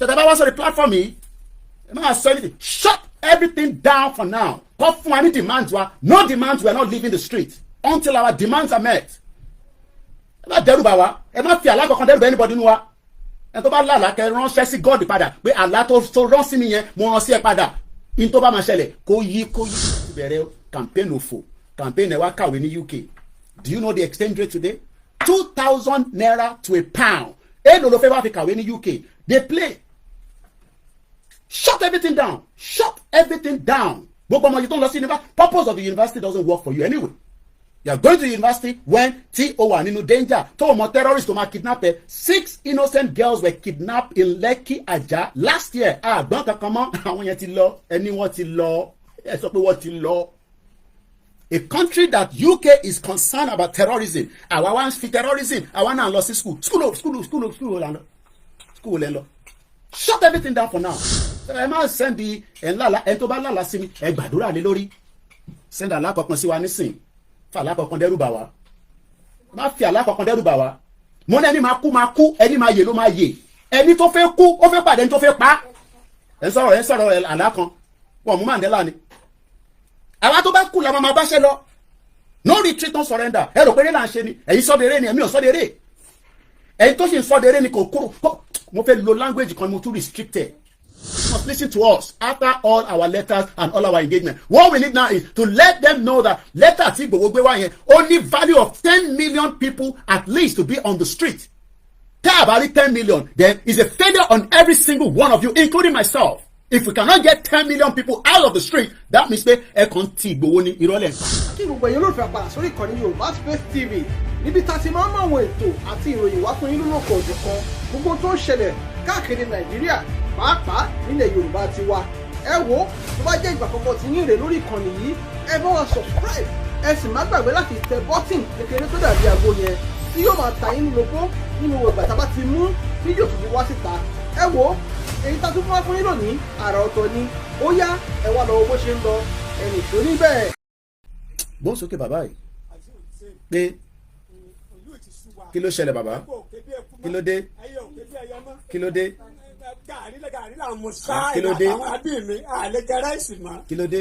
So that was on the platform me. I'm not saying anything. Shut everything down for now. But for any demands, no demands, we are not leaving the street until our demands are met. I'm not dẹ́rù bà wá. Ẹ má fi àlá kankan dẹ́rù bà anybody nínú wa. Ẹ tó bá lálàá kẹ́ ránṣẹ́ sí God padà pé àlá tó rán sí mi yẹn mo rán sí ẹ padà. In tó bá máa ṣẹlẹ̀ kó yí bẹ̀rẹ̀ campaign òfò. Campaign ẹ wá kàwé ní UK. Do you know the exchange rate today? 2,000 naira to a pound. Èló ló fẹ́ wá fi kàwé ní UK. They play. Shut everything down. Shut everything down. Gbogbo ọmọ yìí tó ń lọ sí university. Purpose of the university doesn't work for you anyway. You are going to the university when T.O. wà nínú danger. Tó o mọ terrorists tó máa kidnap ẹ. 6 innocent girls were kidnapped in Lekki, Ajah last year. Àgbọn kankan mọ́ àwọn yẹn ti lọ. Ẹni wọ́n ti lọ. Ẹ sọ pé wọ́n ti lọ. A country that UK is concerned about terrorism. Àwa wá ń fi terrorism. Àwa náà lọ sí school. School lẹ́ lọ. Shut everything down for now. Ẹ máa send the ẹ̀ńlá ẹ̀ tó bá lálàá sí mi. Ẹ gbàdúrà lé lórí. Send alákọ̀ọ́kan sí wa nísìn. Fa alákọ̀ọ́kan dẹ́rù bà wá. Má fi alákọ̀ọ́kan dẹ́rù bà wá. Mo ní ẹni máa kú, ẹni máa yè ló máa yè. Ẹni tó fẹ́ kú, ó fẹ́ pàdé ẹni tó fẹ́ pa. Ẹ sọ̀rọ̀ alákan. Wọ́n mú Mandela ni. Àwa tó bá kú la máa bá ṣe lọ. No retreat, no surrender. Ẹ rò pé eré là ń ṣe ni. Ẹ̀yin sọ́dẹ̀rẹ́ ni, ẹ̀mí ò sọ́dẹ̀rẹ́. Ẹ̀yin tó ṣe ń sọ́dẹ̀rẹ́ ni kò kúrò. Mo fẹ́ lo language kan mo too restricted. You must listen to us after all our letters and all our engagement. What we need now is to let them know that letter Ati Gbogbo Omo Yoruba only value of 10 million people at least to be on the street. Tell about it 10 million, then is a failure on every single one of you, including myself. If we cannot get 10 million people out of the street, that means pé ẹ kàn ti Igboho ní ìrọ̀lẹ́. Kí gbogbo ẹ̀yin olólùfẹ́ àpàdà sórí ìkànnì Yorùbá Space TV níbi tá a ti máa ń mọ àwọn ètò àti ìròyìn wá fún yín lónà ọ̀jọ̀ kan gbogbo tó ń ṣẹlẹ̀ káàkiri Nàìjíríà pàápàá nílẹ̀ Yorùbá ti wa. Ẹ wo tó bá jẹ́ ìgbà àkọ́kọ́ tí yín rè lórí ìkànnì yìí ẹ bá wa subscribe ẹ sì má gbàgbé láti tẹ bọ́tìn kékeré tó dàbí aago yẹn tí yóò máa ta yín lóko nínú ìgbà tá a bá ti mú fídíò tuntun wá síta. Ẹ wo èyí tá a tún fún wa fún yín lónìí àrà ọ̀tọ̀ ni ó yá ẹ wá lọ bó ṣe ń lọ ẹnì tó níbẹ̀. Bó sókè bàbá yìí pé kí ló ṣẹlẹ̀ bàbá kí ló dé kí ló dé kí ló dé kí ló dé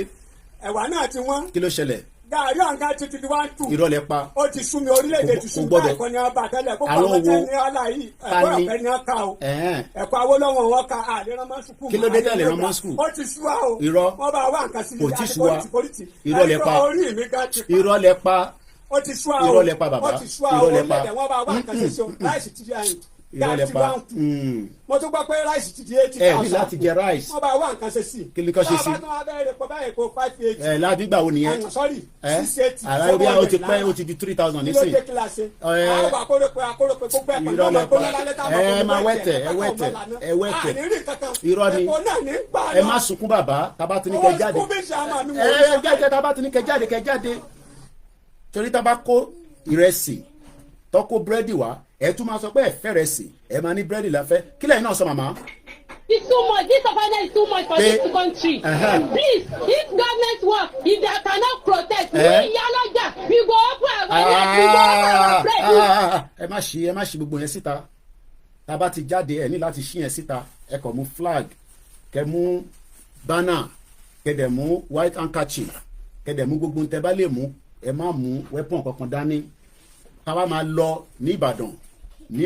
ẹ̀wà náà ti wọ́n. kí ló ṣẹlẹ̀. gàrí ọ̀gá ti ti wá ń tù. irọ́ lẹ pa. ó ti sún mi orílẹ̀-èdè ti sún mi ẹ̀kọ́ ni wọ́n bá tẹ́lẹ̀ kó kọ́ ọmọ tẹ́ ní ọ̀la yìí ẹ̀kọ́ ọ̀fẹ́ ni wọ́n ká o. ẹ̀kọ́ Awólọ́wọ̀ wọn ká àlera máa sùkúù. kí ló dé tẹ́lẹ̀ rán mọ́ sùkúù. ó ti sú wa o. irọ́ wọ́n bá wá nǹkan sí mi láti pólítì. irọ́ lẹ pa irọ́ lẹ pa ó ti sú wa o. irọ́ lẹ pa bàbá ó ti sú wa o. orílẹ̀-èdè wọ́n bá wá nǹkan sí so láìsí ti fi àyìn. irọ́ lẹ pa mo tún gbọ́ pé ráìsì ti di 80,000. ẹ ní láti jẹ ráìsì. wọ́n bá wá nǹkan ṣe sí. kí ni kò ṣe sí. bá a bá tún wá bẹ́ẹ̀ rẹ̀ kó báyìí kó 580. ládìgbà wo nìyẹn. sorry 680. ara orí àwọn ti pẹ́ ó ti di 3,000 nísìnyí. kí ló dé kíláàsì. àwọn akórópè gbogbo ẹ̀kọ́ irọ́ lẹ pa ẹ máa wẹ̀tẹ̀ ẹ wẹ̀tẹ̀ irọ́ ni ẹ má sunkún bàbá tábà tún ní kẹ jáde ẹ jẹ́jẹ́ tábà tún ní kẹ jáde torí tábà kó ìrẹsì tọ́kó búrẹ́dì wá ẹ tún máa sọ pé ẹ fẹ́ rẹ̀ sí ẹ máa ní búrẹ́dì la fẹ́ kí lẹ́yìn náà sọ màmá. It's too much. This survival is too much for this country. Please, if government work, if they cannot protect, we Yaloja, we go open our ẹ má ṣí gbogbo yẹn síta tá a bá ti jáde ẹ ní láti ṣí yẹn síta ẹ kàn mú flag kẹ mú banner kẹ dẹ̀ mú white handkerchief kẹ dẹ̀ mú gbogbo ntẹ bá lè mú ẹ má mú weapon kankan dání káwa máa lọ ní Ìbàdàn ní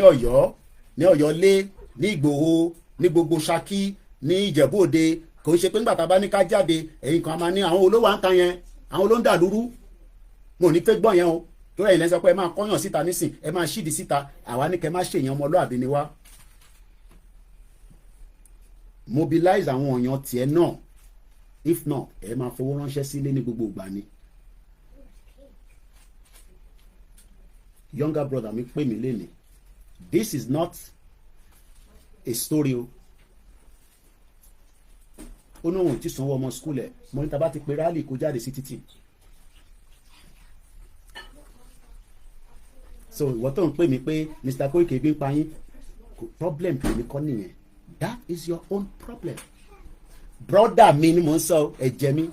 Ọ̀yọ́ lé ní Ìgbòho ní gbogbo Ṣakí ní Ìjẹ̀bú Òde kò ń ṣe pé nígbà tá a bá ní ká jáde ẹ̀yin kan máa ní àwọn olówó à ń ta yẹn àwọn ló ń dà lúrú mo ní fẹ́ gbọ́ yẹn o tó ẹ̀yin lẹ́sọ̀ pé ẹ máa kọ́yàn síta nísìn ẹ máa ṣídìí síta àwa ní kẹ́ má ṣe èèyàn ọmọlúàbí ni wá mobilize àwọn èèyàn tiẹ̀ náà if not ẹ máa fowó ránṣẹ́ sílé ní gbogbo ìgbà ni. Younger brother mi pè mí lénìí this is not a story o ó ní òun ti sanwó ọmọ skul ẹ mo ní taba ti pe rally kó jáde sí títì so ìwọ tó ń pè mí pé Mr. Koiki bí ń pa yín problem tèmi kọ́ nìyẹn that is your own problem brother mi ni mo ń sọ ẹ̀jẹ̀ mi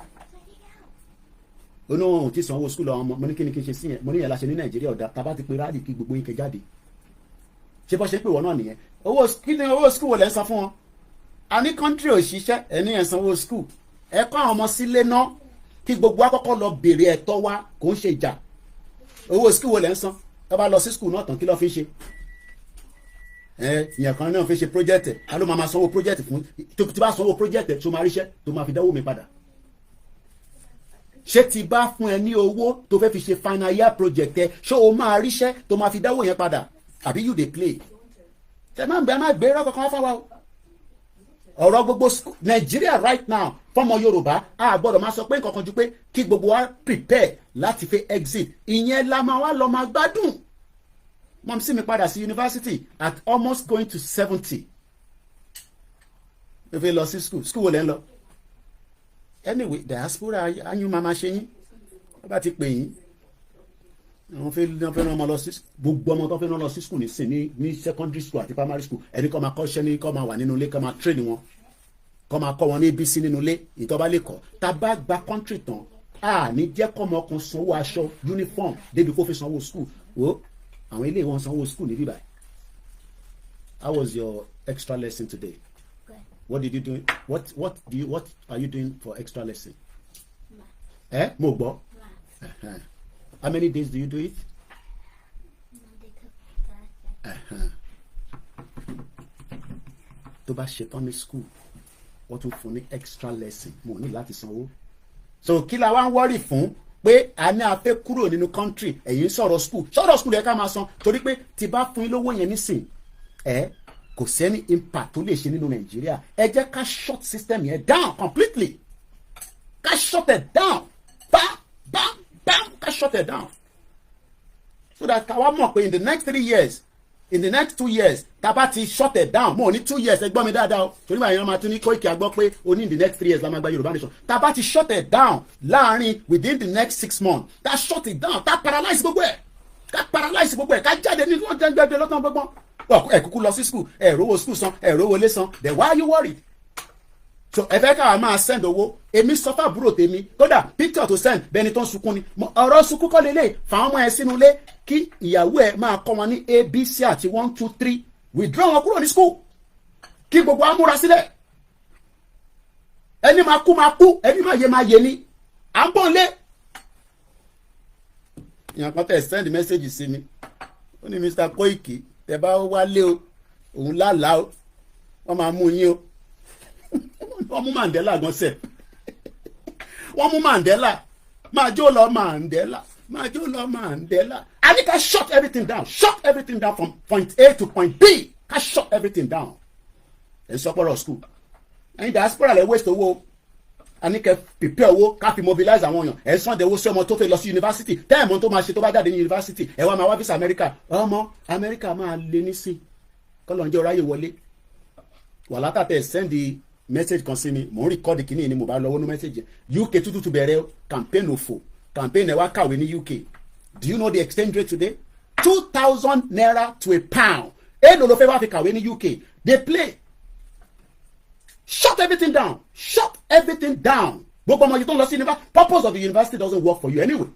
ó ní òun ti sanwó skul àwọn ọmọ mo ní kí ni kí n ṣe sí yẹn mo ní yẹn la ṣe ní Nàìjíríà ọ̀dà taba ti pe rally kí gbogbo yín kẹ jáde ṣé bọ́ ṣe pé wọ́n náà nìyẹn owó kí ni owó skul lẹ́ ń san fún wọn a ní country ò ṣiṣẹ́ ẹni ẹ̀ sanwó school ẹ kọ́ àwọn ọmọ sílé náà kí gbogbo akọ́kọ́ lọ béèrè ẹ̀tọ́ wa kò ń ṣe ìjà owó school wo lẹ́ ń san ẹ bá lọ sí school náà tán kí ló fi ṣe ìyẹn kan náà fi ṣe project a ló máa sanwó project fún tí bá sanwó project tó máa ríṣẹ́ tó máa fi dáwó mi padà ṣé ti bá fún ẹ ní owó tó fẹ́ fi ṣe final year project ẹ ṣé o máa ríṣẹ́ tó máa fi dáwó yẹn padà àbí you dey play ṣe máa ń bẹ máa gbé irọ́ kankan wá fáwa o ọ̀rọ̀ gbogbo Nàìjíríà right now fọmọ Yorùbá a gbọ́dọ̀ máa sọ pé nǹkan kan ju pé kí gbogbo wa prepare láti fẹ́ exit ìyẹn la máa wá lọ máa gbádùn mom sí mi padà sí university at almost going to 70 ẹ fẹ́ lọ sí school wo lẹ́ ń lọ anyway diaspora ayún máa ṣe yín wọ́n bá ti pè yín àwọn fẹ́ náà máa lọ sí gbogbo ọmọ tó fẹ́ náà lọ sí school ní secondary school àti primary school ẹni kọ́ máa kọ́ṣẹ́ ní kọ́ máa wà nínú ilé kọ́ máa train wọn kọ́ máa kọ́ wọn ní ABC nínú ilé ìtọ́ba lè kọ́ tá a bá gba country tán a ní jẹ́ kọ́ ọmọ kan sanwó aṣọ uniform débi kó fi sanwó school wo àwọn ilé wọn sanwó school ní bíbá. How was your extra lesson today? Good. What did you do? What are you doing for extra lesson? Math. Mo gbọ́. Math. How many days do you do it? Monday to Thursday. Tó bá ṣetán ní school wọ́n tún fún ní extra lesson mo ní láti sanwó. So kí la wá ń wọ́rì fún pé a ní a fẹ́ kúrò nínú country ẹ̀yin sọ̀rọ̀ school yẹ ká máa san torí pé tí bá fún yín lówó yẹn nísìn kò sẹ́ni impact tó lè ṣe nínú Nàìjíríà ẹ jẹ́ ká shut system yẹn down completely ká shut it down bam ká shut it down so that káwa mọ̀ pé in the next 3 years in the next 2 years tá bá ti shut it down mo ní 2 years ẹ gbọ́ mi dáadáa o torí báyìí wọ́n máa tún ní Koiki àgbọ́ pé o ní in the next 3 years la máa gba Yorùbá nation tá bá ti shut it down láàrin within the next 6 months tá shut it down tá paralyze gbogbo ẹ̀ ká jáde ní wọ́n jẹ́ lọ́tàn gbọ́gbọ́n ẹ kúkú lọ sí school ẹ rówó school san ẹ rówó ilé san then why are you worried? So ẹ fẹ́ káwa máa send owó èmi sọ fún àbúrò tèmi kódà picture to send bẹni tó ń sunkún ni ọ̀rọ̀ sunkún kọ́ lélẹ̀ fàwọn ọmọ ẹ sínú ilé kí ìyàwó ẹ máa kọ́ wọn ní ABC àti 1 2 3 withdraw wọn kúrò ní school kí gbogbo wa múra sílẹ̀ ẹni máa kú ẹni máa yé ni à ń bọ̀ lé. ìyàn kan tẹ̀ send message sí mi ó ní Mr. Koiki tẹ bá wálé o òun lálàá o wọ́n máa mú yín o wọ́n mú Mandela gan sẹ̀ wọ́n mú Mandela máa jó lọ Mandela I need to shut everything down from point A to point B ká shut everything down ẹ̀ ń sọpọ̀rọ̀ school ẹ̀yin diaspora lẹ̀ waste owó a ní kẹ́ prepare owó ká fi mobilize àwọn èèyàn ẹ̀ sàn dẹ̀wọ́ sí ọmọ tó fẹ́ lọ sí university tẹ́ẹ̀mọ́ tó máa ṣe tó bá jáde ní university ẹ̀ wá máa wá visa America ọmọ America máa lé ní sí kọ́lọ̀ ń jẹ́ ọ̀ráyè wọlé wà látàtẹ̀ send message kan sí mi mò ń record kìíní ni mo bá lọ́wọ́ ní message UK tuntun bẹ̀rẹ̀ campaign òfò campaign ẹ̀ wá kàwé ní UK do you know the exchange rate today 2,000 naira to a pound èlò ló fẹ́ wá fi kàwé ní UK they play. Shut everything down. Gbogbo ọmọ yìí tó ń lọ sí university. Purpose of the university doesn't work for you anyway.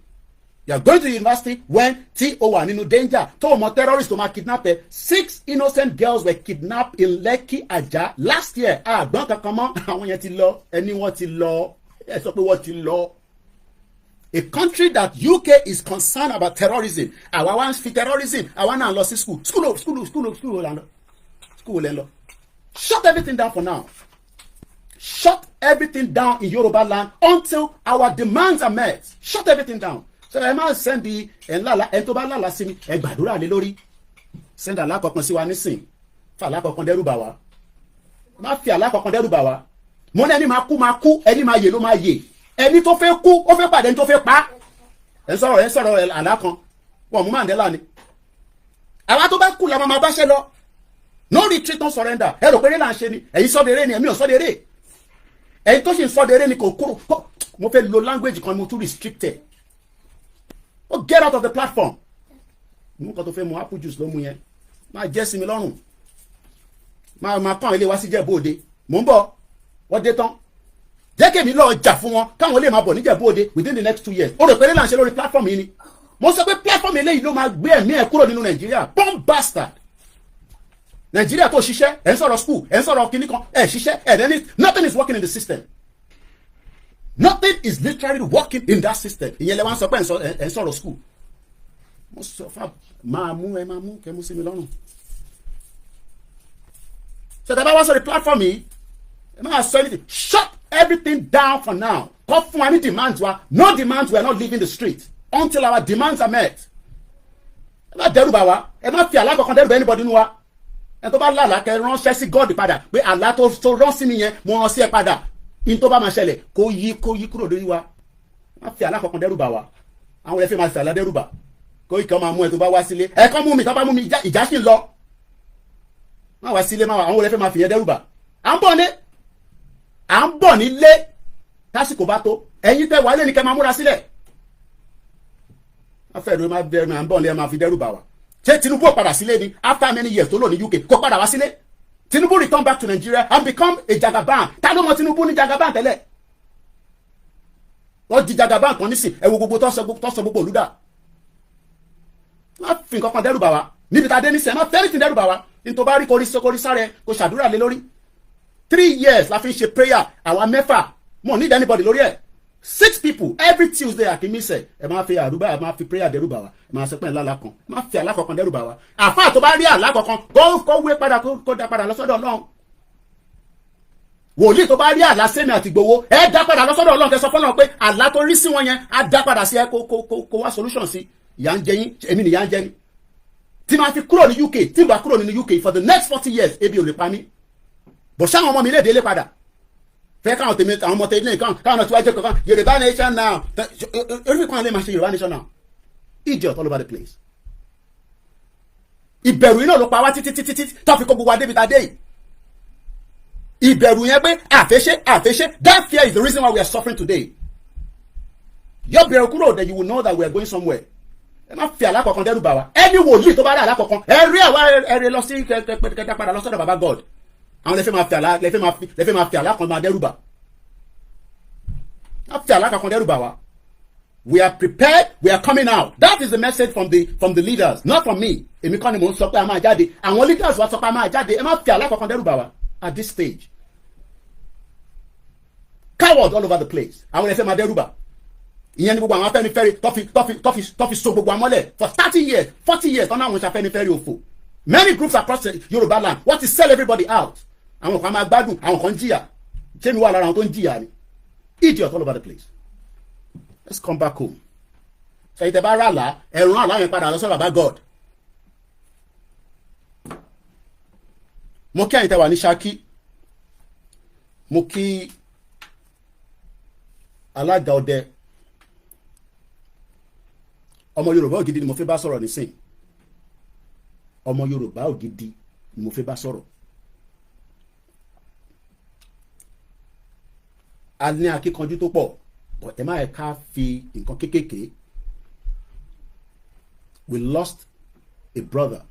You are going to the university when tí o wà nínú danger. Tó o mọ terrorist tó máa kidnap ẹ. 6 innocent girls were kidnapped in Lekki, Ajah last year. Àgbọn kankan mọ́ àwọn yẹn ti lọ. Ẹni wọ́n ti lọ. Ẹ sọ pé wọ́n ti lọ. A country that UK is concerned about terrorism. Àwa wá ń fi terrorism. Àwa náà lọ sí school. School lẹ́ lọ. Shut everything down for now. Shut everything down in Yoruba land until our demands are met. Shut everything down. So ẹ máa send ẹ̀ tó bá lálàá sí mi ẹ gbàdúrà lé lórí. Send alákọ̀ọ́kan sí wa nísìn. Fà alákọ̀ọ́kan dẹ́rù bà wá. Má fi alákọ̀ọ́kan dẹ́rù bà wá. Mo ní ẹni máa kú, ẹni máa yè ló máa yè. Ẹni tó fẹ́ kú, ó fẹ́ pàdé ẹni tó fẹ́ pa. Ẹ sọ̀rọ̀ alákan. Wọ́n mú Mandela ni. Àwa tó bá kú la máa báṣẹ́ lọ. No retreat, no surrender. Ẹ rò pé eré là ń ṣe ni. Ẹ̀yin sọ́dọ̀ eré ni, èmi ò sọ́dọ̀ eré. Ẹ̀yin tó ṣe ń sọ́dọ̀ eré ni kò kúrò. Mo fẹ́ lo language kan mo too restricted. Oh, get out of the platform. Mo kàn tó fẹ́ mu apple juice ló mu yẹn. Máa jẹ́ sí mi lọ́rùn. Máa kàn ilé wá sí Ìjẹ̀bú Òde. Mò ń bọ̀. Wọ́n dé tán. Jẹ́ kí èmi lọ jà fún wọn káwọn lè máa bọ̀ ní Ìjẹ̀bú Òde within the next 2 years. Ó rò pé eré là ń ṣe lórí platform yìí ni. Mo sọ pé platform eléyìí ló máa gbé ẹ̀mí ẹ̀ kúrò nínú Nàìjíríà. Bomb bastard. Nàìjíríà tó ṣiṣẹ́ ẹ̀ ń sọ̀rọ̀ school ẹ̀ ń sọ̀rọ̀ kíní kan ẹ̀ ṣiṣẹ́ ẹ̀ dẹ́ni nothing is working in the system. Nothing is literally working in that system. Ìyẹn lẹ wá ń sọ pé ẹ̀ ń sọ̀rọ̀ school. Mo sọ fún máa mú kẹ́ mú sí mi lọ́rùn. So tẹ́ bá wá sọ the platform yìí ẹ máa sọ anything shut everything down for now. Kọ́ fún wa ní demands wa no demands we are not leaving the street until our demands are met. Ẹ má dẹ́rù bà wá ẹ má fi àlá kankan dẹ́rù bà anybody nínú wa. Ẹ tó bá lálàá kẹ́ ránṣẹ́ sí God padà pé àlá tó rán sí mi yẹn mo rán sí ẹ padà. In tó bá máa ṣẹlẹ̀ kó yí kúrò lórí wa. Má fi àlá kankan dẹ́rù bà wá. Àwọn ẹlẹ́fẹ́ máa fi àlá dẹ́rù bà. Kó ìkan máa mú ẹ tó bá wá sílé. Ẹ kàn mú mi tó bá mú mi ìjà sì ń lọ. Má wá sílé má wá àwọn ẹlẹ́fẹ́ máa fi yẹn dẹ́rù bà. À ń bọ̀ nílé tásìkò bá tó. Ẹ̀yin tẹ́ wà lé ní kẹ́ máa múra sílẹ̀. Má fẹ́ ló máa bẹ̀rẹ̀ máa ń bọ̀ nílé máa fi dẹ́rù bà wá. Ṣé Tinubu padà sílé ni after many years tó lò ní UK kó padà wá sílé? Tinubu return back to Nigeria and become a Jagaban. Ta ló mọ̀ Tinubu ní Jagaban tẹ́lẹ̀? Wọ́n di Jagaban kan nísìn ẹ wo gbogbo tó sọ gbogbo olùdá. Má fi nǹkan kan dẹ́rù bà wá. Níbi tá a dé nísìn ẹ má fẹ́ anything dẹ́rù bà wá. Nítorí bá rí korí sáré kó ṣàdúrà lé lórí. 3 years la fi ń ṣe prayer àwa mẹ́fà mo need anybody lórí ẹ̀. 6 people every Tuesday àkínísẹ̀ ẹ máa fi àdúrà ẹ máa fi prayer dẹ́rù bà wá ẹ máa sọ pé ńlá kan ẹ máa fi àlá kankan dẹ́rù bà wá. Àfáà tó bá rí àlá kankan kó wé padà kó dá padà lọ́sọ́dọ̀ Ọlọ́run. Wòlíì tó bá rí àlá sẹ́mi àti Ìgbòho ẹ dá padà lọ́sọ́dọ̀ Ọlọ́run kẹ́ sọ fọ́lọ́run pé àlá tó rí sí wọn yẹn á dá padà sí ẹ kó wá solution sí. Ìyà ń jẹ yín èmi nìyà ń jẹ ni. Tí máa fi kúrò ní UK tí ìgbà kúrò ní UK for the next 40 years ebi ò lè pa mí. Bọ̀ sáwọn ọmọ mi lè délé padà. Fẹ́ káwọn tèmi àwọn ọmọ tèmi kan káwọn tí wàá jẹ́ kankan Yorùbá nation now orí kan lè máa ṣe Yorùbá nation now. Idiot all over the place. Ìbẹ̀rù iná ló pa wá títí tó fi kó gbogbo adébí ta dé yìí. Ìbẹ̀rù yẹn pé àfẹ́ṣẹ́ that fear is the reason why we are suffering today. Yọ bẹ̀rù kúrò that you will know that we are going somewhere. Ẹ má fi àlá kankan dẹ́rù bà wá. Ẹni wòlíì tó bá rí àlá kankan ẹ rí àwa ẹrẹ lọ sí kẹta padà lọ sọ́dọ̀ baba God. Àwọn lẹ́fẹ̀ẹ́ máa fi àlá kan máa dẹ́rù bà. Má fi àlá kankan dẹ́rù bà wá. We are prepared. We are coming out. That is the message from the leaders, not from me. Èmi kọ́ ni mò ń sọ pé a máa jáde. Àwọn leaders wa sọ pé a máa jáde. Ẹ má fi àlá kankan dẹ́rù bà wá at this stage. Coward all over the place. Àwọn ẹ̀fẹ̀ máa dẹ́rù bà. Ìyẹn ni gbogbo àwọn Afẹ́nifẹ́re tó fi so gbogbo amọ́lẹ̀ for 30 years, 40 years. Tọ́nà àwọn Afẹ́nifẹ́re òfò. Many groups across the Yoruba land want to sell everybody out. Àwọn kan máa gbádùn, àwọn kan jìyà. Ṣé mi wà lára àwọn tó ń jìyà ni? Idiot all over the place. Let's come back home. Ṣé ìtẹ̀ bá rà lá ẹ̀rùn àlá yẹn padà lọ sọ́dọ̀ bàbá God. Mo kí àyìntẹ̀ wà ní Ṣakí. Mo kí alága ọdẹ. Ọmọ Yorùbá ògidì ni mo fẹ́ bá sọ̀rọ̀ nísìn. Ọmọ Yorùbá ògidì ni mo fẹ́ bá sọ̀rọ̀. A ní akíkanjú tó pọ̀. Ẹ má ẹ ká fi nǹkan kékèké. We lost a brother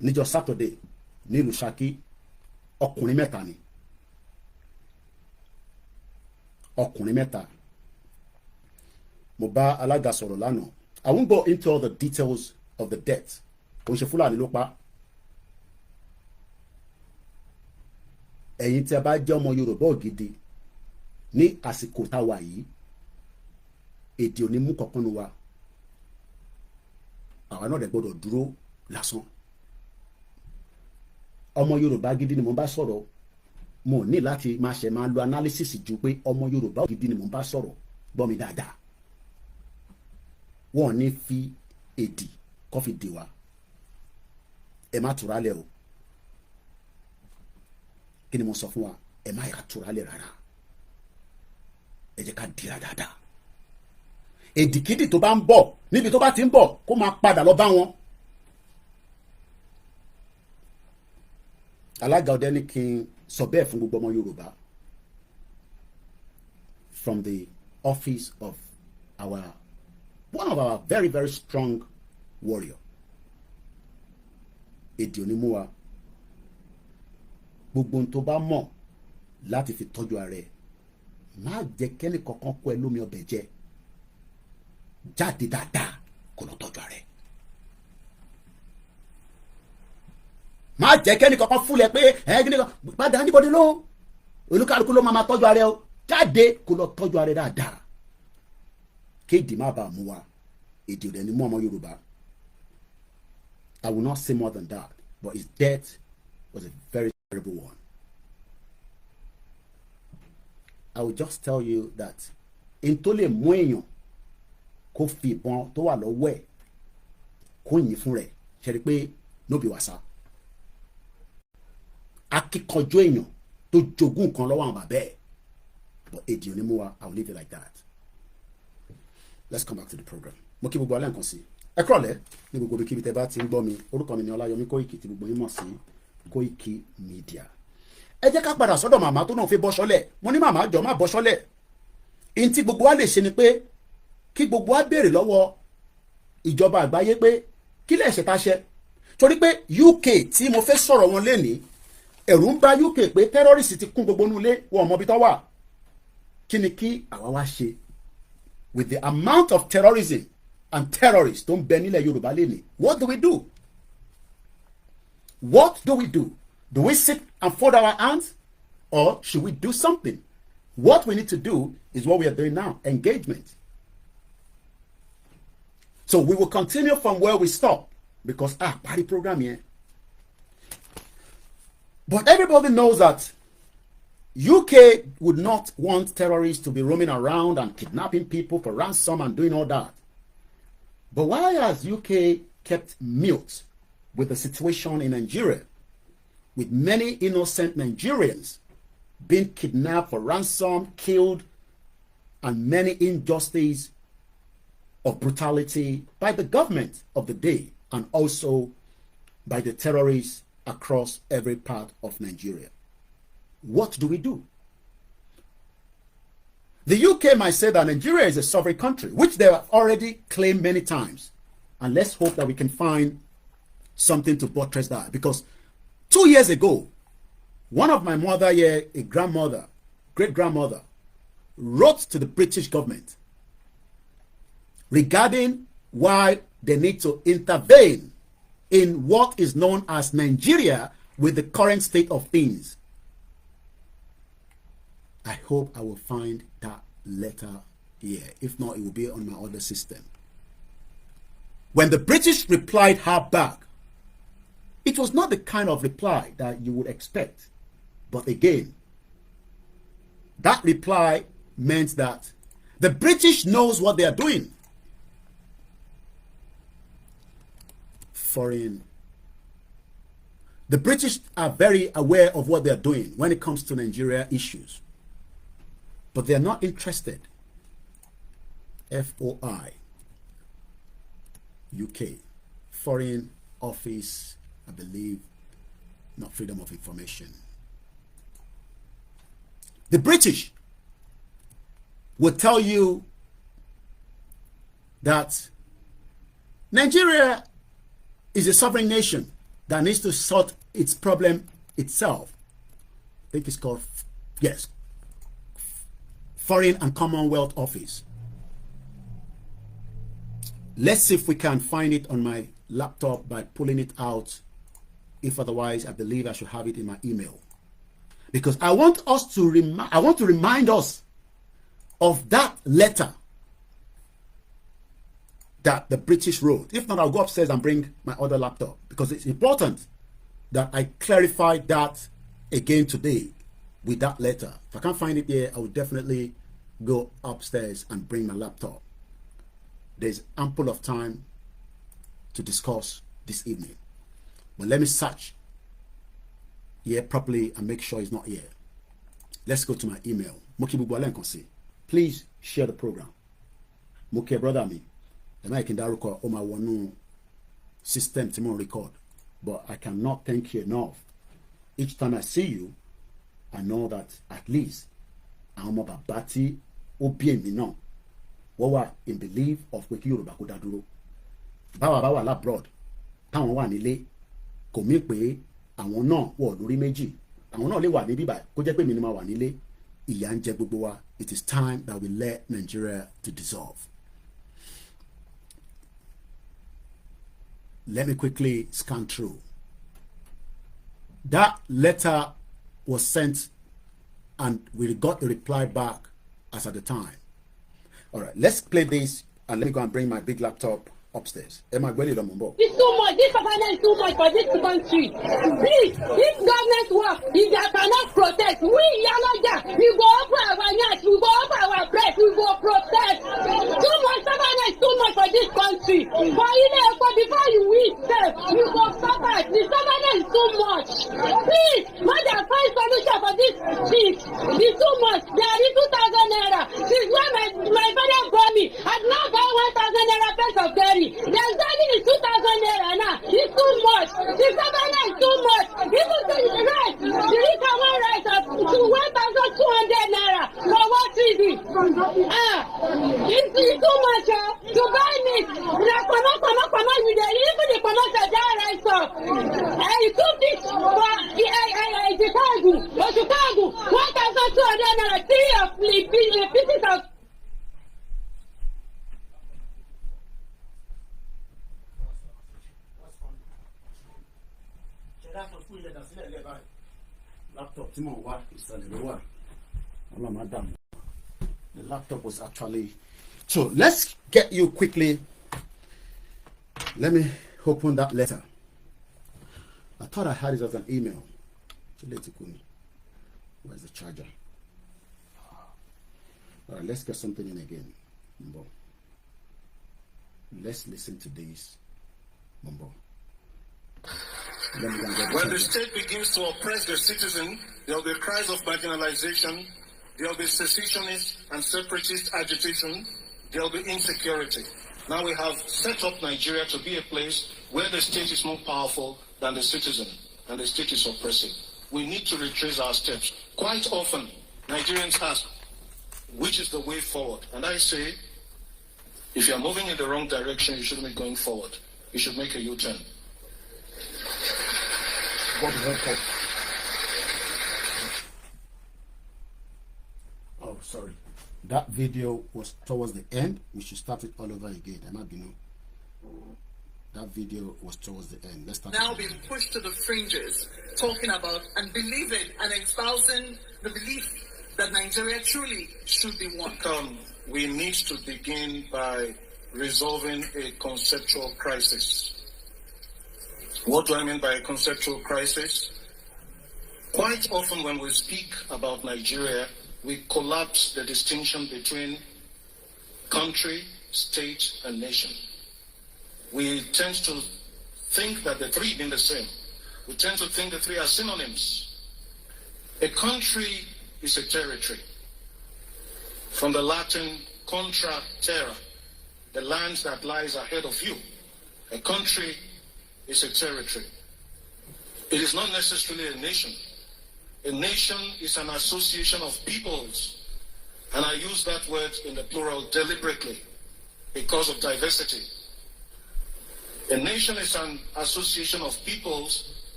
níjọ́ Saturday nílùú Ṣakí. Ọkùnrin mẹ́ta ni. Ọkùnrin mẹ́ta. Mo bá alága sọ̀rọ̀ lánàá. I won't go into all the details of the death. Kò ń ṣe Fúlàní ló pa. Ẹ̀yin tí a bá jẹ́ ọmọ Yorùbá ògidì ní àsìkò tá wà yìí èdè ò ní mú kankan nu wa. Àwa náà dẹ̀ gbọ́dọ̀ dúró lásán. Ọmọ Yorùbá gidi ni mo bá sọ̀rọ̀. Mo ní láti máa lo analysis ju pé ọmọ Yorùbá ògidì ni mo bá sọ̀rọ̀. Gbọ́ mi dáadáa. Wọ́n ní fi èdè kó fi dè wá. Ẹ má tura lẹ̀ o. Kí ni mo sọ fún wa? Ẹ má yà tura lẹ̀ rárá. Ẹ jẹ́ ká dira dáadáa. Èdìkídì tó bá ń bọ̀ níbi tó bá ti ń bọ̀ kó máa padà lọ bá wọn. Alága ọdẹ ní kí n sọ bẹ́ẹ̀ fún gbogbo ọmọ Yorùbá from the office of one of our very very strong warrior. Èdè ò ní mú wa. Gbogbo ohun tó bá mọ̀ láti fi tọ́jú ara ẹ̀ má jẹ́ kẹ́ni kankan kó ẹ lómi ọbẹ̀ jẹ. Jáde dáadáa kó lọ tọ́jú ara ẹ̀. má jẹ́ kẹ́ni kankan fúnlẹ̀ pé kíni kan padà níbodè ló olúkálùkù ló máa tọ́jú ara ẹ o jáde kó lọ tọ́jú ara ẹ dáadáa kéèdì má bàa mú wa èdè rẹ̀ ni mú ọmọ Yorùbá. I will not say more than that, but his death was a very terrible one. I will just tell you that in tó lè mú èèyàn kó fi ìbọn tó wà lọ́wọ́ ẹ̀ kó yìn fún rẹ̀ ṣe rí pé no be wàsá. Akíkanjú èèyàn tó jogún nǹkan lọ́wọ́ àwọn bàbá ẹ̀, but èdè òní mú wa. I will leave it like that. Let's come back to the program. Mo kí gbogbo alẹ́ nǹkan sí ẹ kúrọ̀lẹ́ ní gbogbo ibikíbi tẹ́ bá ti ń gbọ́ mi. Orúkọ mi ni Olayomi Koiki tí gbogbo yín mọ̀ sí Koiki Media. Ẹ jẹ́ ká padà sọ́dọ̀ màmá tó náà fi bọ́ sọ́lẹ̀. Mo ní màmá jọ má bọ́ sọ́lẹ̀. Ihun tí gbogbo wa lè ṣe ni pé kí gbogbo wa béèrè lọ́wọ́ ìjọba àgbáyé pé kí lè ṣe tá ṣe. Torí pé UK tí mo fẹ́ sọ̀rọ̀ wọn lénìí, ẹ̀rù ń bà UK pé terrorist ti kún gbogbo nulẹ̀ wọn mọ̀ bí tó wà. Kí ni kí àwa wá ṣe with the amount of terrorism and terrorists tó ń bẹ nílẹ̀ Yorùbá lénìí? What do we do? What do we do? Do we sit and fold our hands, or should we do something? What we need to do is what we are doing now, engagement. So we will continue from where we stop because party program here. But everybody knows that UK would not want terrorists to be roaming around and kidnapping people for ransom and doing all that. But why has UK kept mute with the situation in Nigeria, with many innocent Nigerians being kidnapped for ransom, killed, and many injustices of brutality by the government of the day and also by the terrorists across every part of Nigeria? What do we do? The UK might say that Nigeria is a sovereign country, which they have already claimed many times. And let's hope that we can find something to buttress that. Because 2 years ago, one of my mother here, a grandmother, great-grandmother, wrote to the British government regarding why they need to intervene in what is known as Nigeria with the current state of things. I hope I will find that letter here. If not, it will be on my other system. When the British replied her back, it was not the kind of reply that you would expect. But again, that reply meant that the British knows what they are doing. The British are very aware of what they are doing when it comes to Nigeria issues. But they are not interested. FOI, UK, Foreign Office, I believe, not Freedom of Information. The British will tell you that Nigeria is a sovereign nation that needs to sort its problem itself. I think it's called, yes, Foreign and Commonwealth Office. Let's see if we can find it on my laptop by pulling it out. If otherwise, I believe I should have it in my email. Because I want us to remind us of that letter that the British wrote. If not, I'll go upstairs and bring my other laptop, because it's important that I clarify that again today with that letter. If I can't find it here, I will definitely go upstairs and bring my laptop. There's ample of time to discuss this evening. But let me search here properly and make sure it's not here. Let's go to my email. Please share the program. Moke brother me. I can record on my one system to record. But I cannot thank you enough. Each time I see you, I know that at least I'm a bati obi no. What in belief of Koiki Yoruba kò dá dúró. Báwa bá wà labroad, táwọn wà nílé, kò mí pé àwọn náà wọ̀ lórí méjì. Àwọn náà lè wà níbí báyìí, kó jẹ́ pé mi ni máa wà nílé. Ìyà ń jẹ gbogbo wa. It is time that we let Nigeria to dissolve. Let me quickly scan through. That letter was sent and we got the reply back as at the time. All right, let's play this and let me go and bring my big laptop upstairs. Emma, It's too much. This propaganda is too much for this country. Please, if government work, if they cannot protest, we Yalaja, we go open our net, we go open our press, we go protest. Too much propaganda is too much for this country. But before you eat, you go suffer. The propaganda is too much. Please, mother, find solution for this shit. It's too much. There are 2,000 naira. Since when my father brought me, I've not got 1,000 naira peso of dairy. The standing is 2,000 naira now. It's too much. The government is too much. People say the rice, the liquor one rice up to 1,200 naira. For what reason? It's too much to buy meat. Even the commercial rice up. I took this for Chicago, 1,200 naira. 3 of pieces of. Laptop, the laptop was actually. So let's get you quickly. Let me open that letter. I thought I had it as an email. Where's the charger? All right, let's get something in again. Let's listen to this. When the state begins to oppress the citizen, there will be cries of marginalization, there will be secessionist and separatist agitation, there will be insecurity. Now we have set up Nigeria to be a place where the state is more powerful than the citizen, and the state is oppressive. We need to retrace our steps. Quite often, Nigerians ask, which is the way forward? And I say, if you're moving in the wrong direction, you shouldn't be going forward. You should make a U-turn. Oh, sorry. That video was towards the end. We should start it all over again. That video was towards the end. Let's start. Now being pushed to the fringes, talking about and believing and espousing the belief that Nigeria truly should be one. We need to begin by resolving a conceptual crisis. What do I mean by a conceptual crisis? Quite often when we speak about Nigeria, we collapse the distinction between country, state, and nation. We tend to think that the three mean the same. We tend to think the three are synonyms. A country is a territory. From the Latin contra terra, the land that lies ahead of you. A country is a territory. It is not necessarily a nation. A nation is an association of peoples. And I use that word in the plural deliberately because of diversity. A nation is an association of peoples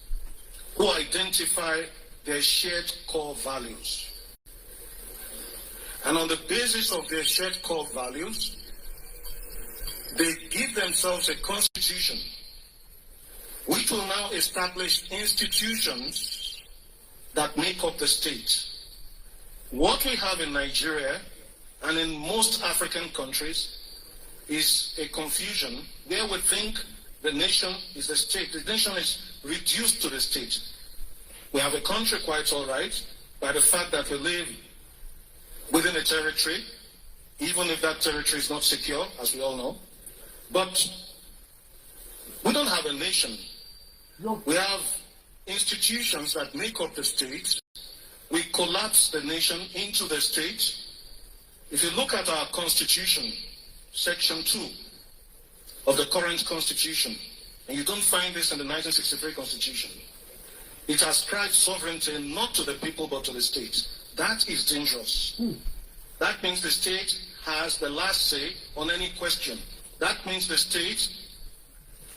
who identify their shared core values. And on the basis of their shared core values, they give themselves a constitution which will now establish institutions that make up the state. What we have in Nigeria and in most African countries is a confusion where we think the nation is the state. The nation is reduced to the state. We have a country quite all right by the fact that we live within a territory, even if that territory is not secure, as we all know. But we don't have a nation. We have institutions that make up the state. We collapse the nation into the state. If you look at our constitution, section 2 of the current constitution, and you don't find this in the 1963 constitution, it ascribes sovereignty not to the people but to the state. That is dangerous. That means the state has the last say on any question. That means the state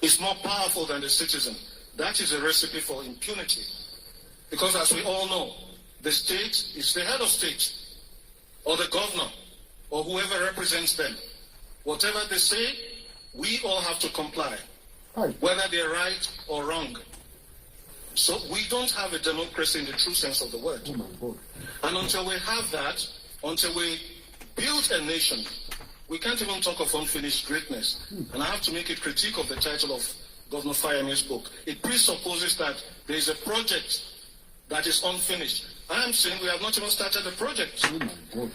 is more powerful than the citizen. That is a recipe for impunity. Because as we all know, the state is the head of state, or the governor, or whoever represents them. Whatever they say, we all have to comply, whether they're right or wrong. So we don't have a democracy in the true sense of the word. Oh my God. And until we have that, until we build a nation, we can't even talk of unfinished greatness. And I have to make a critique of the title of Governor Fayame's book. It presupposes that there is a project that is unfinished. I am saying we have not even started the project. Oh my God.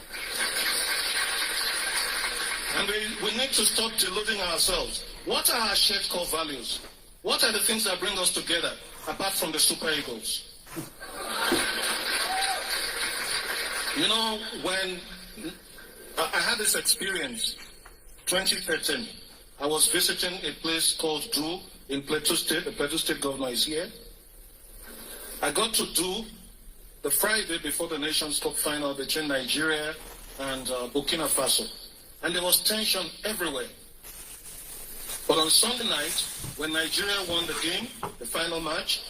And we need to stop deluding ourselves. What are our shared core values? What are the things that bring us together, apart from the super egos? You know, when I had this experience, 2013, I was visiting a place called ODOJUE in Plateau State. The Plateau State governor is here. I got to ODOJUE the Friday before the Nations Cup final between Nigeria and Burkina Faso. And there was tension everywhere. But on Sunday night, when Nigeria won the game, the final match,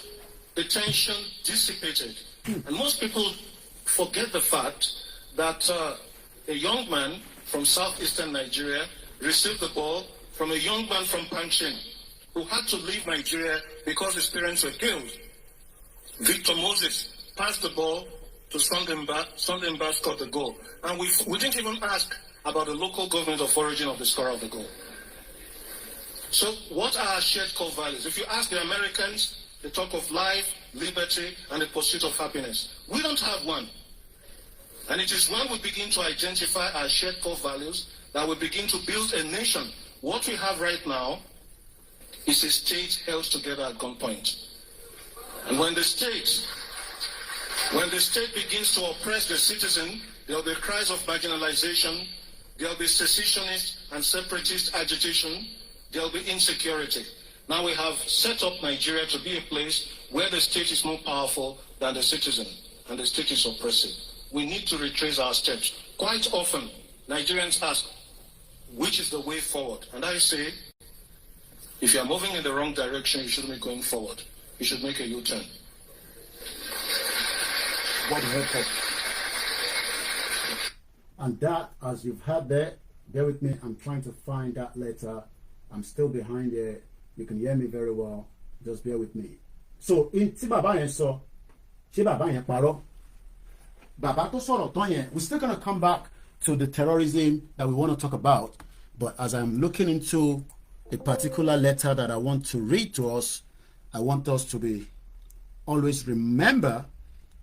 the tension dissipated. And most people forget the fact that a young man from southeastern Nigeria received the ball from a young man from Panchin who had to leave Nigeria because his parents were killed. Victor Moses passed the ball to Sunday Mba scored the goal. And we didn't even ask about the local government of origin of the scorer of the goal. So what are our shared core values? If you ask the Americans, they talk of life, liberty, and the pursuit of happiness. We don't have one. And it is when we begin to identify our shared core values that we begin to build a nation. What we have right now is a state held together at gunpoint. And when the state begins to oppress the citizen, there will be cries of marginalization, there will be secessionist and separatist agitation, there will be insecurity. Now we have set up Nigeria to be a place where the state is more powerful than the citizen, and the state is oppressive. We need to retrace our steps. Quite often, Nigerians ask, which is the way forward? And I say, if you are moving in the wrong direction, you shouldn't be going forward. You should make a U-turn. What the hell? And that, as you've heard there, bear with me, I'm trying to find that letter. I'm still behind there. You can hear me very well. Just bear with me. So, in tí bàbá yẹn sọ, ṣé bàbá yẹn parọ́? Bàbá tó sọ̀rọ̀ tán yẹn, we're still going to come back to the terrorism that we want to talk about. But as I'm looking into a particular letter that I want to read to us, I want us to be always remember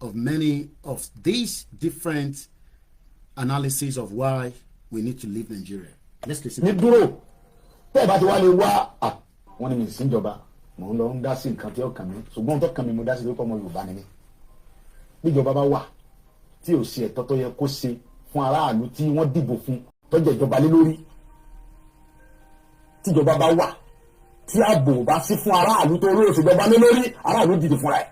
of many of these different analysis of why we need to leave Nigeria. Let's listen. Dúró tẹ́ bá ti wá lè wá wọ́n ní mi sí ìjọba mò ń lọ ń dá sí nǹkan tí ó kàn mí ṣùgbọ́n tó kàn mí mo dá sí lóko ọmọ Yorùbá ni mí. Bíjọba bá wà tí ò sí ẹ̀tọ́ tó yẹ kó ṣe fún aráàlú tí wọ́n dìbò fún tó jẹ́ ìjọba lé lórí. Tíjọba bá wà tí ààbò bá sí fún aráàlú tó lórí ìjọba lé lórí aráàlú dìde fúnra ẹ̀.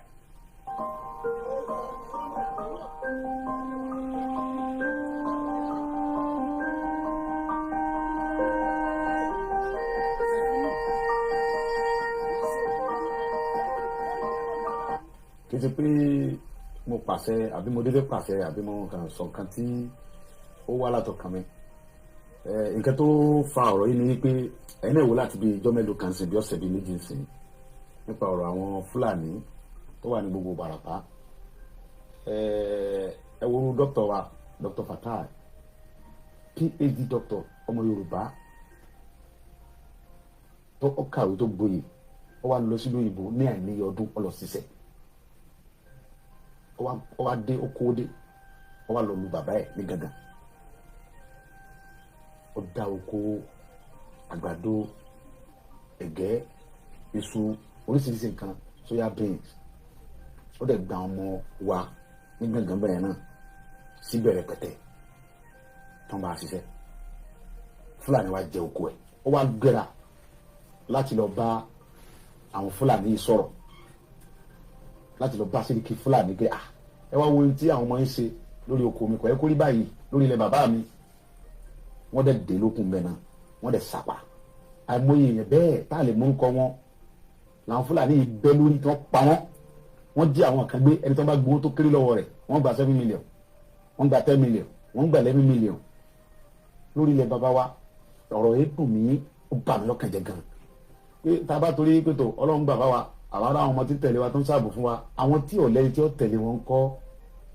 Kì í ṣe pé mo pàṣẹ àbí mo dédé pàṣẹ àbí mo kàn sọ nǹkan tí ó wá látọkàn mi. Nǹkan tó fa ọ̀rọ̀ yìí ni wípé ẹ̀yin náà wò láti bí ijọ́ mélòó kan sí bí ọ̀sẹ̀ bíi méjì sí nípa ọ̀rọ̀ àwọn Fúlàní tó wà ní gbogbo Ìbàràpá. Ẹ wo dókítà wa Dr. Fatai PhD doctor ọmọ Yorùbá tó kàwé tó gboyè ó wá lọ sílùú òyìnbó ní àìníye ọdún ó lọ ṣiṣẹ́. Ó wá dé oko dé ó wá lọ lu bàbá ẹ̀ ní gangan. Ó dá oko àgbàdo ẹ̀gẹ́ iṣu oríṣiríṣi nǹkan soya beans ó dẹ̀ gba ọmọ wa ní gangan bẹ́ẹ̀ náà síbẹ̀ rẹpẹtẹ tán bá a ṣiṣẹ́. Fúlàní wa jẹ oko ẹ̀ ó wá gbéra láti lọ bá àwọn Fúlàní yìí sọ̀rọ̀ láti lọ bá Sẹ́ríkì Fúlàní pé ẹ wá wo ohun tí àwọn ọmọ yín ṣe lórí oko mi kò yẹ kó rí báyìí lórí ilẹ̀ bàbá mi. Wọ́n dẹ̀ dé lókun bẹ́ẹ̀ náà wọ́n dẹ̀ sàpà àìmọye èèyàn bẹ́ẹ̀ tá a lè mórúkọ wọn làwọn Fúlàní yìí bẹ́ lórí tí wọ́n pa wọ́n. Wọ́n jí àwọn kan gbé ẹni tó bá gbowó tó kéré lọ́wọ́ rẹ̀ wọ́n gba 7 million wọ́n gba 10 million wọ́n gba 11 million lórí ilẹ̀ bàbá wa. Ọ̀rọ̀ yìí dùn mí ó bà mí lọ́kàn jẹ́ gan pé tá a bá torí pé tó Ọlọ́run bàbá wa àwa ará àwọn ọmọ tí tẹ̀lé wa tó ń ṣààbò fún wa àwọn tí ọ̀lẹ́ni tí ó tẹ̀lé wọn kọ́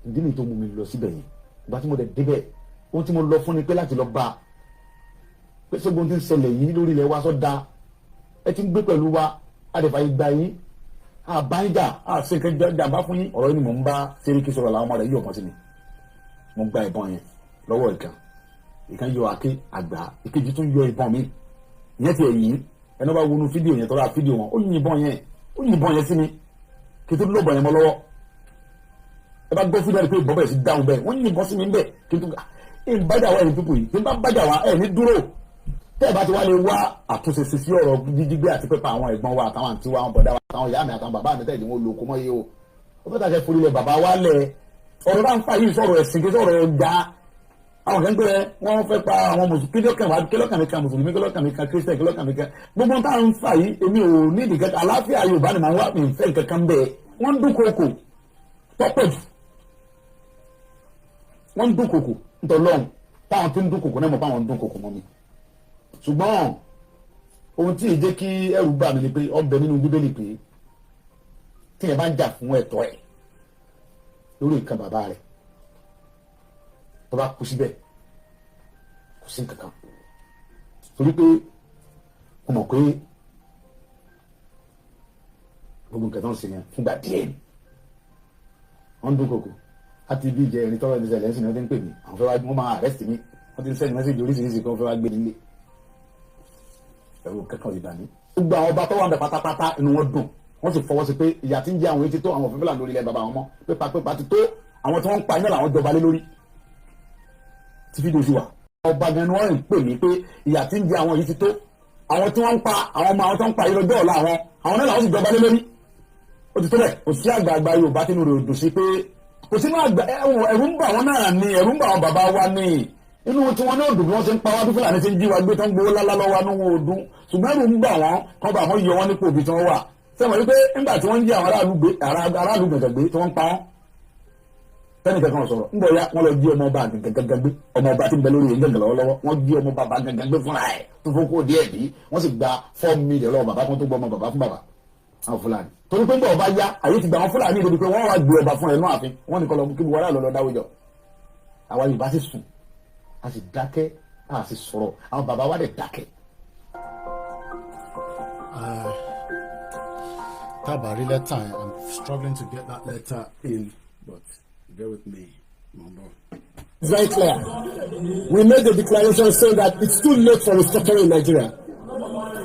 ìdí nìyí tó mú mi lọ síbẹ̀ yẹn ìgbà tí mo dẹ̀ débẹ̀ ohun tí mo lọ fún ni pé láti lọ bá a pé sógun tí ń ṣẹlẹ̀ yìí lórí ilẹ̀ wa sọ́dá ẹ ti ń gbé pẹ̀lú wa àdèfà ìgbà yín àbáyíjà àṣekẹ́ jàmbá fún yín ọ̀rọ̀ yìí ni mò ń bá Sẹ́ríkì sọ̀rọ̀ làwọn ọmọ rẹ̀ yóò kàn sí mi mo gba ìbọn yẹn lọ́wọ́ ìkan yọ àké àgbà ìkejì tún yọ ìbọn mi ìyẹn ti ẹ̀yìn ẹni bá wọnú fídíò yẹn tọ́ra fídíò wọn ó yìnbọn yẹn sí mi kí n tó lọ́bọ̀ yẹn mọ́ lọ́wọ́ ẹ bá gbọ́ fídíò rẹ pé ìbọn bẹ̀rẹ̀ sí dáhùn bẹ́ẹ̀ wọ́n yìnbọn sí mi bẹ́ẹ̀ kí n tó ń bájà wá ẹni pípò yìí kí n bá bájà wá ẹ̀ ní dúró tẹ́ ẹ bá ti wá lè wá àtúnṣe sí ọ̀rọ̀ jíjígbé àti pípa àwọn ẹ̀gbọ́n wa àtàwọn àǹtí wa àwọn bọ̀dá wa àtàwọn ìyá mi àtàwọn bàbá mi tẹ̀lé wọn lóko mọ́ yé o ó fẹ́ tàṣẹ forí lẹ bàbá wa lẹ̀ ọ̀rọ̀ bá ń fa yìí sọ̀rọ̀ ẹ̀sìn kí sọ̀rọ̀ ọjà àwọn kan gbé wọn fẹ́ pa àwọn mùsùlùmí kílọ̀kàn mi kan mùsùlùmí kílọ̀kàn mi kan kírísítẹ̀ kílọ̀kàn mi kan gbogbo tá à ń fà yìí èmi ò ní ìdí kankan àlàáfíà Yorùbá ni màá wá mi fẹ́ kankan bẹ́ẹ̀ wọ́n ń dúnkokò tọ́pọ̀ jù wọ́n ń dúnkokò ntọ́lọ́hún táwọn tí ń dúnkokò náà mọ̀ báwọn ń dúnkokò mọ́ mi ṣùgbọ́n ohun tí ìjẹ́ kí ẹrù bà mí ni pé ọbẹ̀ nínú Bíbélì pé tí ẹ bá ń jà fún ẹ̀tọ́ ẹ̀ lórí nǹkan bàbá rẹ̀ tó bá kú síbẹ̀ kò sí nǹkan kan torí pé mo mọ̀ pé gbogbo nǹkan tó ń ṣe yẹn fúngbà díẹ̀ ni wọ́n ń dúnkokò láti bí ìjẹ́ ẹni tọ́rọ̀ ìdíjẹ́ lẹ́sìn ni wọ́n ti ń pè mí àwọn fẹ́ wá wọ́n máa arrest mi wọ́n ti ń sẹ́ni mẹ́sẹ̀jì oríṣiríṣi kan fẹ́ wá gbé nílé ẹ̀rù kẹ́kọ̀ọ́ ìbàní. gbogbo àwọn ọba tó wà ń bẹ pátápátá inú wọn dùn wọ́n sì fọwọ́ sí pé ìyà tí ń jẹ àwọn etí tó àwọn òfin fúlàní lórí ilẹ̀ bàbá wọn mọ́ pépà ti tó àwọn tí wọ́n ń pa iná làwọn jọba lé lórí tí fídíò sí wa. ọba gan ni wọ́n ń pè mí pé ìyà tí ń jẹ àwọn yìí ti tó àwọn tí wọ́n ń pa àwọn ọmọ àwọn tó ń pa irọ́ ọjọ́ ọ̀la àwọn náà làwọn sì jọba lé lórí ó ti tó bẹ́ẹ̀ kò sí àgbààgbà Yorùbá tínú rẹ̀ dùn sí pé kò sínú àgbà ẹ̀rù ń bà wọ́n náà ni ẹ̀rù ń bà wọn bàbá wa ni inú tí wọn náà dùn bí wọn ṣe ń pa wá bí Fúlàní ṣe ń jí wa gbé tó ń gbowó lálá lọ́wọ́ anú wọn ò dùn ṣùgbọ́n ẹ̀rù ń bà wọ́n kọ́ bá wọn yọ wọn nípò òbí tí wọ́n wà sẹ́wọ̀n wípé nígbà tí wọ́n ń jí àwọn aráàlú gbẹ̀gbẹ̀ gbé tí wọ́n ń pa wọ́n tẹ́nì kankan sọ̀rọ̀ ń bọ̀ ya wọ́n lọ jí ọmọ ọba gàgàgà gbé ọmọ ọba tí ń bẹ lórí yẹn gàgà lọ́wọ́lọ́wọ́ wọ́n jí ọmọ bàbá gàgà gbé fúnra ẹ̀ tó fún kó díẹ̀ bí wọ́n sì gba 4 million lọ́wọ́ bàbá kan tó gbọ́ ọmọ bàbá fún bàbá àwọn Fúlàní torí pé ń bọ̀ ọba ya àyè ti gba àwọn Fúlàní ìdòdò pé wọ́n wá gbé ọba fún ẹ̀ náà àfin wọ́n ní kọ́ lọ kí buwara lọ́lọ́ dáwọ́jọ́ àwa Yorùbá sì sùn a sì dákẹ́ a sì sọ̀rọ̀ àwọn bàbá wa dẹ̀ dákẹ́. Tabari letter, I'm struggling to get that letter in, but bear with me. It's very clear. We made the declaration saying that it's too late for restructuring in Nigeria.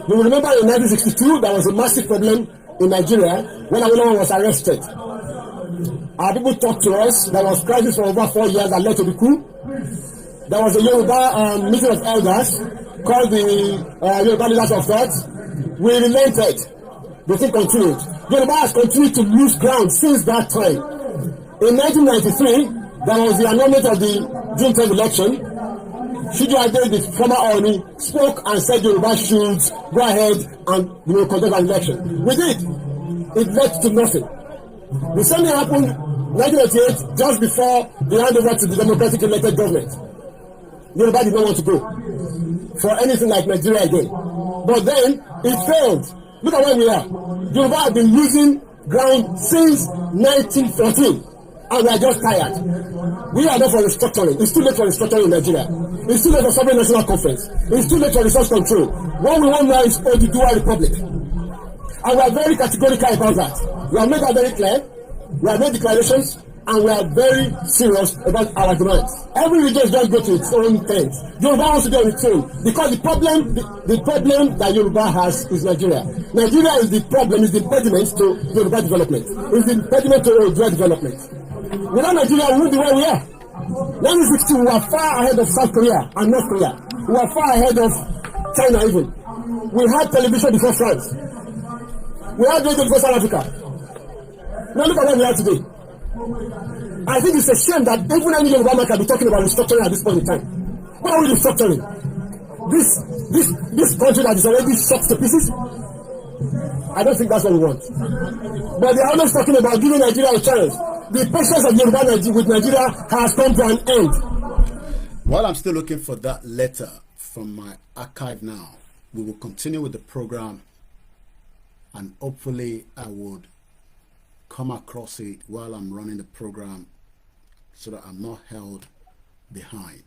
You will remember in 1962 there was a massive problem in Nigeria when Olayomi was arrested. Our people talked to us. There was crisis for over 4 years that led to the coup. There was a Yoruba meeting of elders called the Yoruba Leaders of Thought. We relented. The thing continued. Yoruba has continued to lose ground since that time. In 1993, there was the annulment of the June 10th election. Shiju Ade, the former Oni, spoke and said Yoruba should go ahead and conduct an election. We did. It led to nothing. The same thing happened in 1988, just before the handover to the democratic elected government. Yoruba did not want to go for anything like Nigeria again. But then it failed. Look at where we are. Yoruba have been losing ground since 1914, and we are just tired. We are not for restructuring. It's too late for restructuring in Nigeria. It's too late for sovereign national conference. It's too late for resource control. What we want now is ODOJUE Republic. And we are very categorical about that. We have made that very clear. We have made declarations, and we are very serious about our demands. Every region just go to its own tent. Yoruba wants to go on its own because the problem that Yoruba has is Nigeria. Nigeria is the problem, is the impediment to Yoruba development. Is the impediment to Yoruba development. Without Nigeria, we won't be where we are. 1960, we were far ahead of South Korea and North Korea. We were far ahead of China even. We had television before France. We had radio before South Africa. Now look at where we are today. I think it's a shame that even any Yoruba man can be talking about restructuring at this point in time. What are we restructuring? This country that is already shot to pieces? I don't think that's what we want. But they are always talking about giving Nigeria a chance. The patience of Yoruba with Nigeria has come to an end. While I'm still looking for that letter from my archive now, we will continue with the program and hopefully I would come across it while I'm running the program so that I'm not held behind.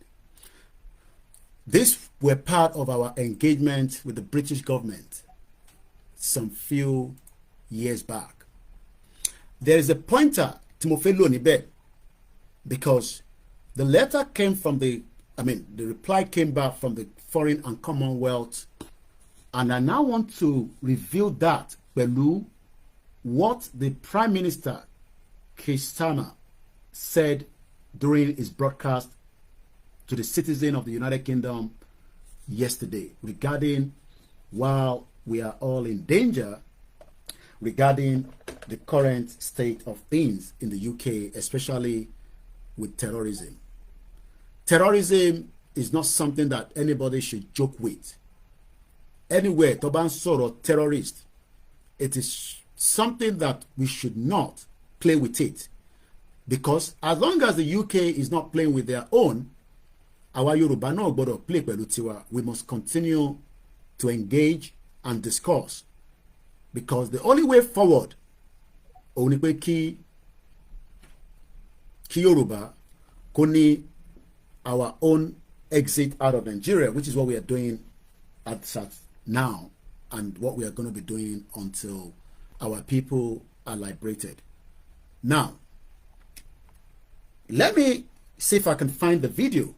These were part of our engagement with the British government some few years back. There is a pointer, Timothy Lonibe, because the letter came from the reply came back from the Foreign and Commonwealth, and I now want to reveal that pẹ̀lú what the Prime Minister Keir Starmer said during his broadcast to the citizen of the United Kingdom yesterday regarding, while we are all in danger, regarding the current state of things in the UK, especially with terrorism. Terrorism is not something that anybody should joke with. Anywhere, tó bá ń sọ̀rọ̀ terrorist, it is something that we should not play with it. Because as long as the UK is not playing with their own, our Yoruba náà gbọ́dọ̀ play pẹ̀lú tiwa. We must continue to engage and discuss. Because the only way forward, òun ni pé kí Yoruba kó ní our own exit out of Nigeria, which is what we are doing at now, and what we are going to be doing until our people are liberated. Now, let me see if I can find the video.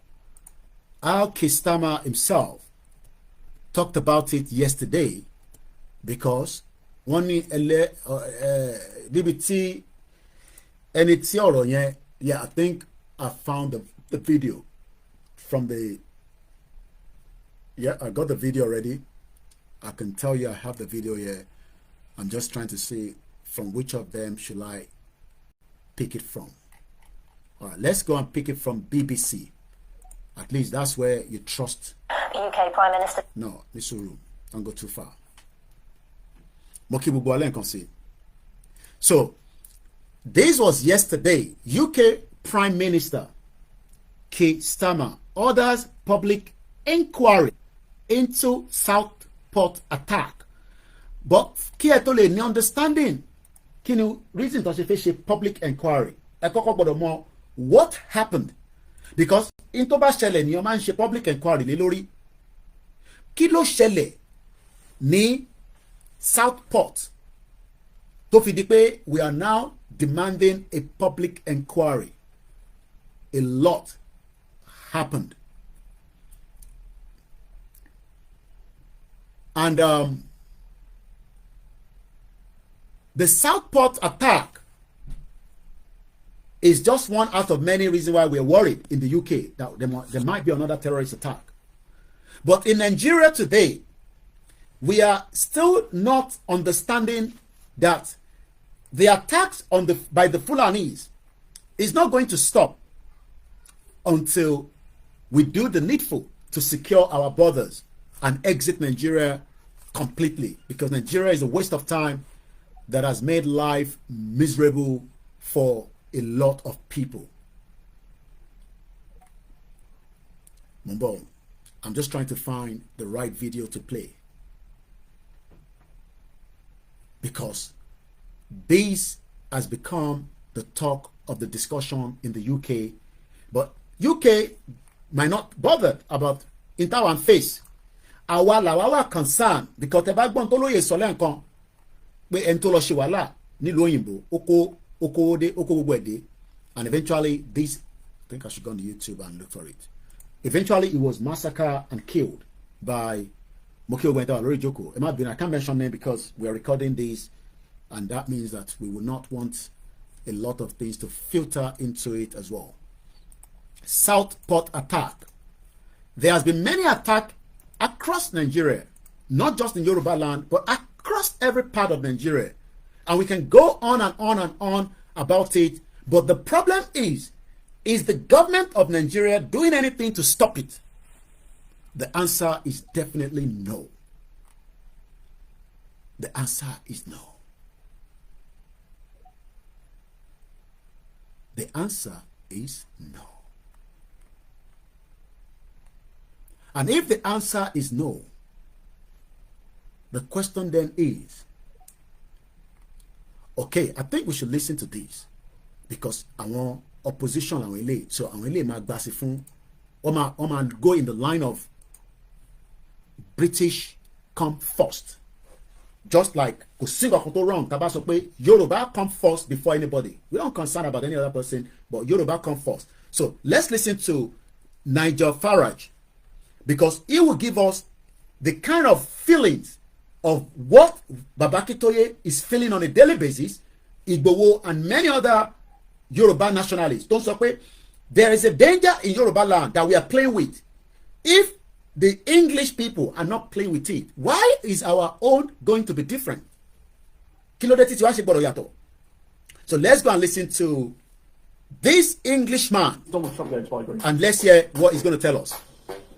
Al Keir Starmer himself talked about it yesterday, because wọ́n ní níbi tí ẹni tí ọ̀rọ̀ yẹn, yeah, I think I found the video from the, yeah, I got the video already. I can tell you I have the video here. I'm just trying to see from which of them should I pick it from. All right, let's go and pick it from BBC. At least that's where you trust. UK Prime Minister. No, Misuru, don't go too far. Moki Gbogbo Omo can see. So, this was yesterday. UK Prime Minister Keir Starmer orders public inquiry into Southport attack. But kí ẹ tó lè ní understanding, kí ni reason tó ṣe fẹ́ ṣe public inquiry? Ẹ kọ́kọ́ gbọ́dọ̀ mọ̀ what happened, because in tó bá ṣẹlẹ̀ ni ó máa ń ṣe public inquiry lé lórí. Kí ló ṣẹlẹ̀ ní Southport tó fi di pé we are now demanding a public inquiry? A lot happened. And the Southport attack is just one out of many reasons why we're worried in the UK that there might be another terrorist attack. But in Nigeria today, we are still not understanding that the attacks by the Fulanis is not going to stop until we do the needful to secure our borders and exit Nigeria completely, because Nigeria is a waste of time that has made life miserable for a lot of people. Mumbo, I'm just trying to find the right video to play, because this has become the talk of the discussion in the UK. But UK might not bother about Inter and face. Àwa concern, because the backbone tó lóye sọ lẹ́ǹkan pé ẹni tó lọ ṣe wàhálà nílùú òyìnbó oko gbogbo ẹ̀dẹ́, and eventually this, I think I should go on YouTube and look for it. Eventually he was massacred and killed by Moki Ogwenta Lori Joko. It might be, I can't mention name because we are recording this, and that means that we will not want a lot of things to filter into it as well. Southport attack. There has been many attacks across Nigeria, not just in Yoruba land, but across every part of Nigeria. And we can go on and on and on about it. But the problem is the government of Nigeria doing anything to stop it? The answer is definitely no. The answer is no. The answer is no. And if the answer is no, the question then is, okay, I think we should listen to this because àwọn opposition àwọn ilé, so àwọn ilé máa gbà sí fún wọ́n máa go in the line of British come first, just like kò sí nǹkan tó wrong tá bá sọ pé Yoruba come first before anybody. We don't concern about any other person, but Yoruba come first. So let's listen to Nigel Farage because he will give us the kind of feelings of what Baba Akintoye is feeling on a daily basis, Igboho and many other Yoruba nationalists. Don't say there is a danger in Yoruba land that we are playing with. If the English people are not playing with it, why is our own going to be different? So let's go and listen to this Englishman and let's hear what he's going to tell us.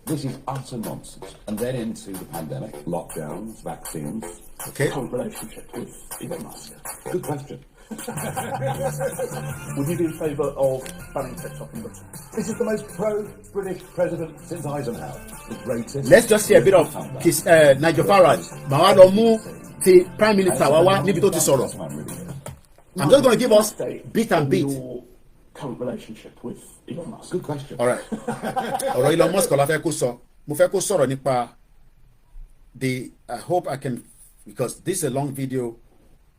This is utter nonsense. And then into the pandemic, lockdowns, vaccines. Okay. Current relationship with Elon Musk. Good question. Would you be in favour of banning TikTok in Britain? This is the most pro-British president since Eisenhower. The greatest. Let's just hear a bit of his Nigel Farage. Màá lọ mú ti Prime Minister wá níbi tó ti sọ̀rọ̀. I'm just going to give us bit and bit. Current relationship with Elon Musk. Good question. All right. Ọ̀rọ̀ Elon Musk la fẹ́ kó sọ. Mo fẹ́ kó sọ̀rọ̀ nípa the I hope I can because this is a long video.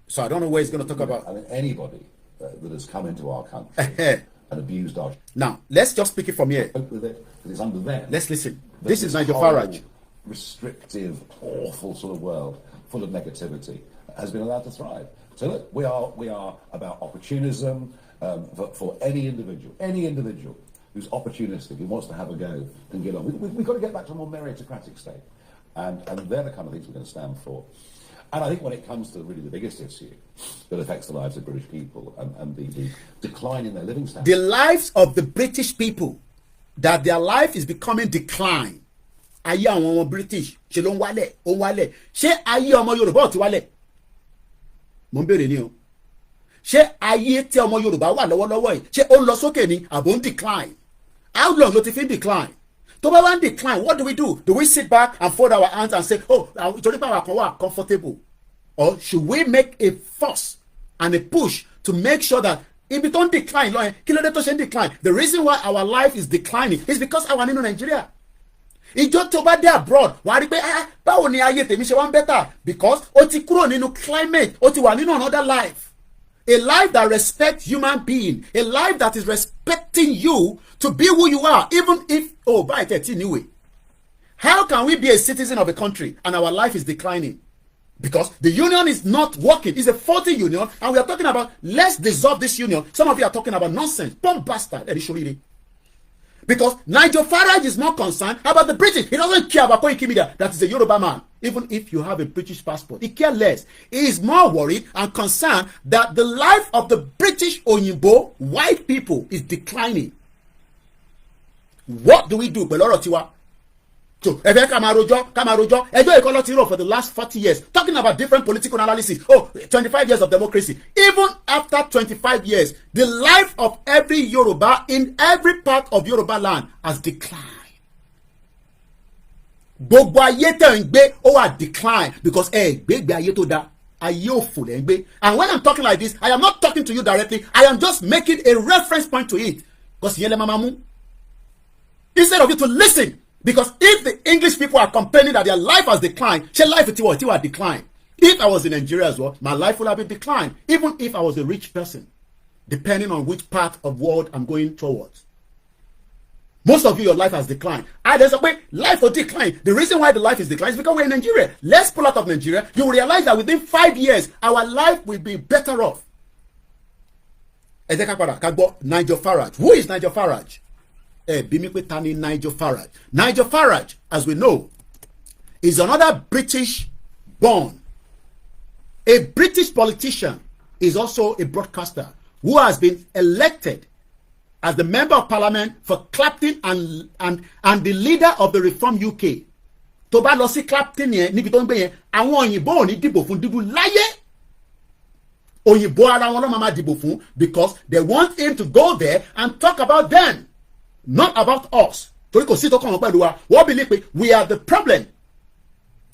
So I don't know where he's going to talk about. I mean, anybody that has come into our country and abused our... Now, let's just speak it from here. With it, it's under them. Let's listen. This is Nigel Farage. Restrictive, awful sort of world, full of negativity, has been allowed to thrive. So look, we are about opportunism for any individual who's opportunistic, who wants to have a go and get on. We've got to get back to a more meritocratic state. And they're the kind of things we're going to stand for. And I think when it comes to really the biggest issue that affects the lives of British people and the decline in their living standards. The lives of the British people, that their life is becoming decline. Ayé àwọn ọmọ British ṣe ló ń wálẹ̀, ó ń wálẹ̀. Ṣé ayé ọmọ Yorùbá ò ti wálẹ̀? Mo ń béèrè ni o. Ṣé ayé tí ọmọ Yorùbá wà lọ́wọ́lọ́wọ́ yìí ṣé ó ń lọ sókè ni àbò ń decline? How long ló ti fi ń decline? Tó bá wá ń decline, what do? Do we sit back and fold our hands and say, oh, ìtorí pé àwọn kan wà comfortable? Or should we make a fuss and a push to make sure that ibi tó ń decline lọ́yẹn, kí ló dé tó ṣe ń decline? The reason why our life is declining is because àwa nínú Nigeria. Ìjọ tó bá dé abroad, wàá rí pé báwo ni ayé tèmi ṣe wá ń better? Because ó ti kúrò nínú climate, ó ti wà nínú another life. A life that respects human being. A life that is respecting you to be who you are. Even if, by 13 anyway. How can we be a citizen of a country and our life is declining? Because the union is not working. It's a faulty union. And we are talking about, let's dissolve this union. Some of you are talking about nonsense. Bomb bastard. Because Nigel Farage is more concerned about the British. He doesn't care about Koiki Media. That is a Yoruba man. Even if you have a British passport, he cares less. He is more worried and concerned that the life of the British Oyinbo white people is declining. What do we do? Beloro tiwa. So, Kamarojo, Ejo Ekolotiro for the last 40 years, talking about different political analysis. 25 years of democracy. Even after 25 years, the life of every Yoruba in every part of Yoruba land has declined. Gbogbo ayé tẹ́ ń gbé ó wá decline because gbé ayé tó dá ayé òfò lẹ́ ń gbé. And when I'm talking like this, I am not talking to you directly. I am just making a reference point to it. Because yele mamamu. Instead of you to listen. Because if the English people are complaining that their life has declined, shall life it will decline. If I was in Nigeria as well, my life would have been declined. Even if I was a rich person, depending on which part of the world I'm going towards. Most of you, your life has declined. There's a way life will decline. The reason why the life is declining is because we're in Nigeria. Let's pull out of Nigeria. You will realize that within 5 years, our life will be better off. Nigel Farage. Who is Nigel Farage? Nigel Farage. Nigel Farage, as we know, is another British born. A British politician is also a broadcaster who has been elected as the member of parliament for Clapton and the leader of the Reform UK. Tó bá lọ sí Clapton yẹn níbi tó ń gbé yẹn, àwọn òyìnbó ò ní dìbò fún dìbò láyé. Òyìnbó ara wọn ló máa dìbò fún because they want him to go there and talk about them. Not about us. Torí kò sí tó kàn wọ́n pẹ̀lú wa. Wọ́n believe pé we are the problem.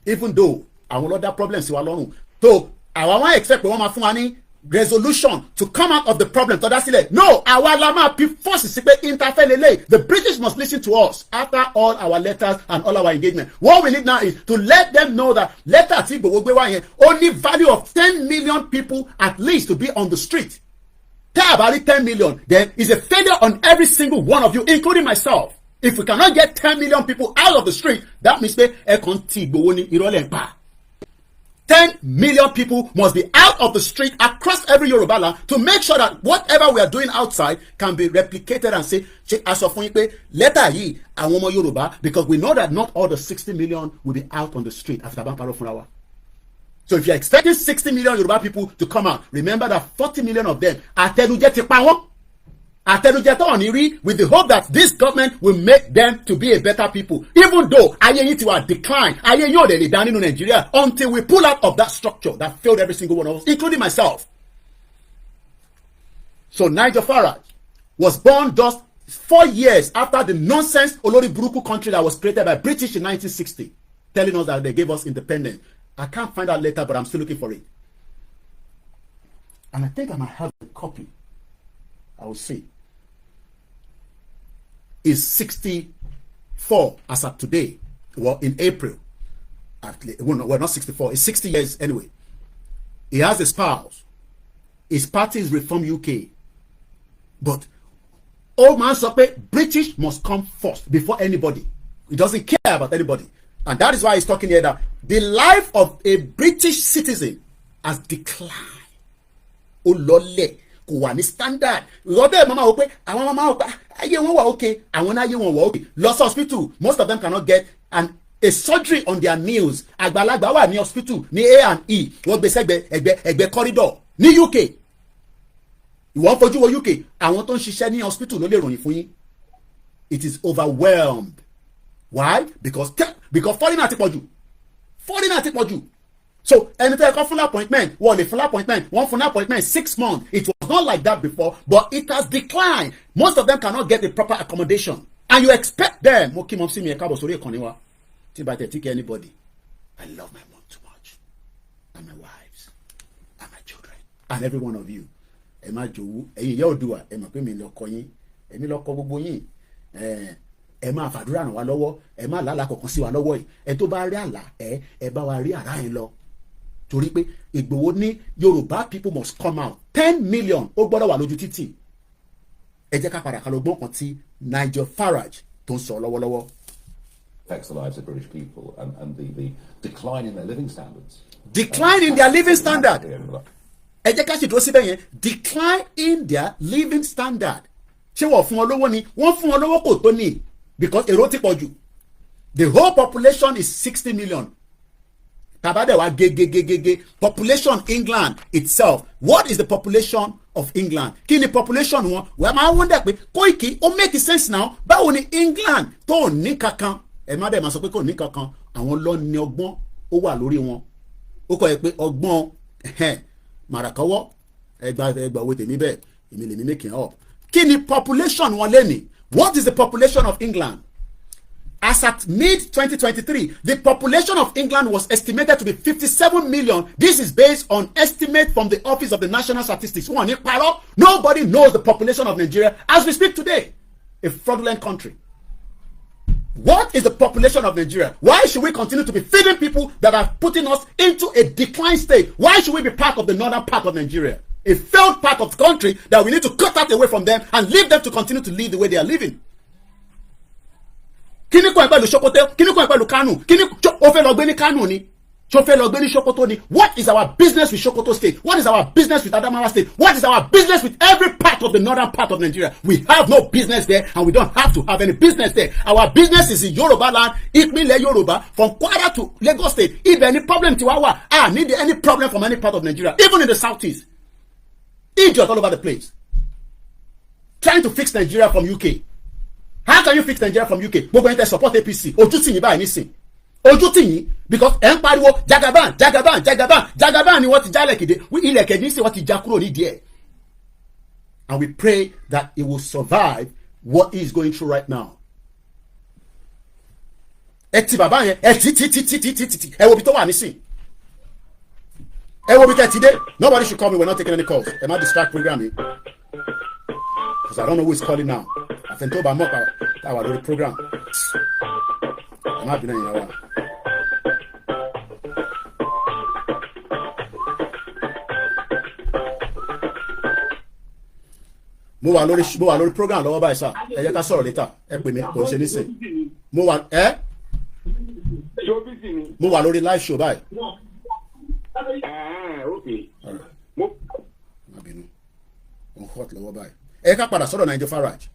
Even though àwọn other problems sí wa lọ́rùn. So àwọn wọn expect pé wọ́n máa fún wa ní resolution to come out of the problem tọ́dá sílẹ̀. No, àwa la máa fi force sí pé interfere lele. The British must listen to us after all our letters and all our engagement. What we need now is to let them know that letter tí Gbogbo gbé wá yẹn only value of 10 million people at least to be on the street. Tell about it 10 million, then is a failure on every single one of you, including myself. If we cannot get 10 million people out of the street, that means pé ẹ kàn tí Igboho ní irọ́ lẹ́ ń pa. 10 million people must be out of the street across every Yoruba land to make sure that whatever we are doing outside can be replicated and say, as of letter yìí àwọn ọmọ Yoruba, because we know that not all the 60 million will be out on the street after Bamparo Furawa. So if you're expecting 60 million Yoruba people to come out, remember that 40 million of them are Àtẹnujẹ ti pa wọ́n. Àtẹnujẹ tó wọ́n ní rí, with the hope that this government will make them to be a better people. Even though ayé yìí ti wà decline, ayé yóò dẹ̀ lè dá nínú Nigeria until we pull out of that structure that failed every single one of us, including myself. So Niger Farage was born just 4 years after the nonsense Olori Buruku country that was created by British in 1960, telling us that they gave us independence. I can't find that letter, but I'm still looking for it. And I think I might have a copy. I will see. Is 64 as of today. Well, in April. Well, not 64. It's 60 years anyway. He has a spouse. His party is Reform UK. But old man Sope, British must come first before anybody. He doesn't care about anybody. And that is why he's talking here that the life of a British citizen has declined. Olole. Kò wà ní standard. Lọ́dẹ̀ mama wò pé àwọn mama wò pé ayé wọn wà okay, àwọn náà ayé wọn wà okay. Lọ sí hospital, most of them cannot get a surgery on their knees. Àgbàlagbà wà ní hospital ní A&E. Wọ́n gbé sẹ́gbẹ̀ ẹgbẹ́ corridor ní UK. Ìwọ́n fojú wo UK. Àwọn tó ń ṣiṣẹ́ ní hospital ló lè ròyìn fún yín. It is overwhelmed. Why? Because foreigner ti pọ̀ jù. Foreigner ti pọ̀ jù. So anytime come full appointment, full appointment, one full appointment 6 months. It was not like that before, but it has declined. Most of them cannot get the proper accommodation, and you expect them. Mo kí mom sí mi ẹ̀ka bọ̀ sórí ìkànnì wa. Tí bá tẹ̀ tí kẹ́ anybody. I love my mom too much, and my wives, and my children, and every one of you. Ẹ má jowú, ẹ̀yin ìyá Oòduà, ẹ mọ̀ pé mi lọ kọ yín, èmi lọ kọ gbogbo yín. Ẹ máa fàdúrà ràn wá lọ́wọ́, ẹ má lálàá kankan sí wa lọ́wọ́ yìí. Ẹ tó bá rí àlá, ẹ bá wa rí àrá yẹn lọ. Torí pé Ìgbòho ní Yorùbá people must come out 10 million ó gbọ́dọ̀ wà lójú títì. Ẹ jẹ́ ká padà ká lọ gbọ́n kan tí Niger Farage tó ń sọ lọ́wọ́lọ́wọ́. Affects the lives of British people and the decline in their living standards. Decline in their living standard. Ẹ jẹ́ ká ṣe dúró síbẹ̀ yẹn. Decline in their living standard. Ṣé wọ́n fún wọn lówó ni? Wọ́n fún wọn lówó kò tó ní because èrò ti pọ̀ jù. The whole population is 60 million. Tabadewa gege population England itself. What is the population of England? Kí ni population wọn? Wẹ́n máa wonder pé Koiki ó make sense now. Báwo ni England tó ní kankan? Ẹ má dẹ̀ máa sọ pé kò ní kankan. Àwọn lọ ní ọgbọ́n ó wà lórí wọn. Ó kọ́ ẹ pé ọgbọ́n màràkọ́wọ́ ẹgbà owó tèmi bẹ́ẹ̀ èmi lè mi making up. Kí ni population wọn lẹ́nìí? What is the population of England? As at mid-2023, the population of England was estimated to be 57 million. This is based on estimate from the Office of the National Statistics. Nobody knows the population of Nigeria as we speak today. A fraudulent country. What is the population of Nigeria? Why should we continue to be feeding people that are putting us into a decline state? Why should we be part of the northern part of Nigeria? A failed part of the country that we need to cut out away from them and leave them to continue to live the way they are living. Kíni kò pẹ̀lú Sokoto, kíni kò pẹ̀lú Kano, kíni ó fẹ́ lọ gbé ní Kano ni, ṣó fẹ́ lọ gbé ní Sokoto ni. What is our business with Sokoto state? What is our business with Adamawa state? What is our business with every part of the northern part of Nigeria? We have no business there and we don't have to have any business there. Our business is in Yoruba land, Ìpínlẹ̀ Yoruba, from Kwara to Lagos state. If any problem tiwa wà, need any problem from any part of Nigeria, even in the southeast. Idiots all over the place. Trying to fix Nigeria from UK. How can you fix Nigeria from UK? Gbogbo ẹni tẹ́ support APC. Ojú tì yín báyìí nísìn. Ojú tì yín because ẹ̀ ń pariwo Jagaban ni wọ́n ti já ilẹ̀kẹ̀dẹ̀. Ilẹ̀kẹ̀dẹ̀ ní sè wọ́n ti já kúrò ní díẹ̀. And we pray that it will survive what he is going through right now. Ẹ ti bàbá yẹn ẹ ti ẹ wo bí tó wà nísìn. Nobody should call me. We're not taking any calls. Am I distract programming? Because I don't know who is calling now. I've been told by Mock our program. Am I being in mo wà lórí program lọ́wọ́ báyìí sá ẹ jẹ́ ká sọ̀rọ̀ later ẹ pè mí kò ṣe nísìn mo wà lórí live show báyìí. má bínú on hot lọ́wọ́ báyìí ẹ ká padà sọ̀rọ̀ Nigel Farage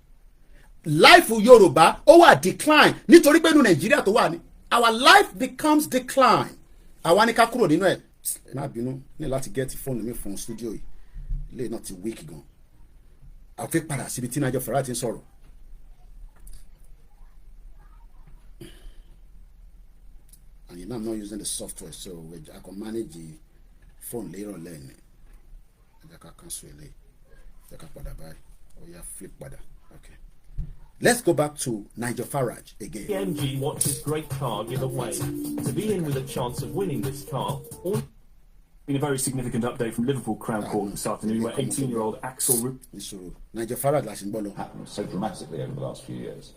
life Yorùbá ó wà decline nítorí pé inú Nàìjíríà tó wà ní our life becomes decline àwa ní ká kúrò nínú ẹ má bínú ní láti get fóònù mi fún studio yìí ilé náà ti weak gan. I fẹ́ padà síbi tí Nigel Farage ń sọ̀rọ̀. And you know I'm not using the software, so I can manage the phone later on. I can cancel it. I can padà báyìí. Oh yeah, flip padà. Okay. Let's go back to Nigel Farage again. The MG wants his great car give away. To be in with a chance of winning this car, been a very significant update from Liverpool Crown Court this afternoon, where 18-year-old Axel Nigel Farage happened so dramatically over the last few years.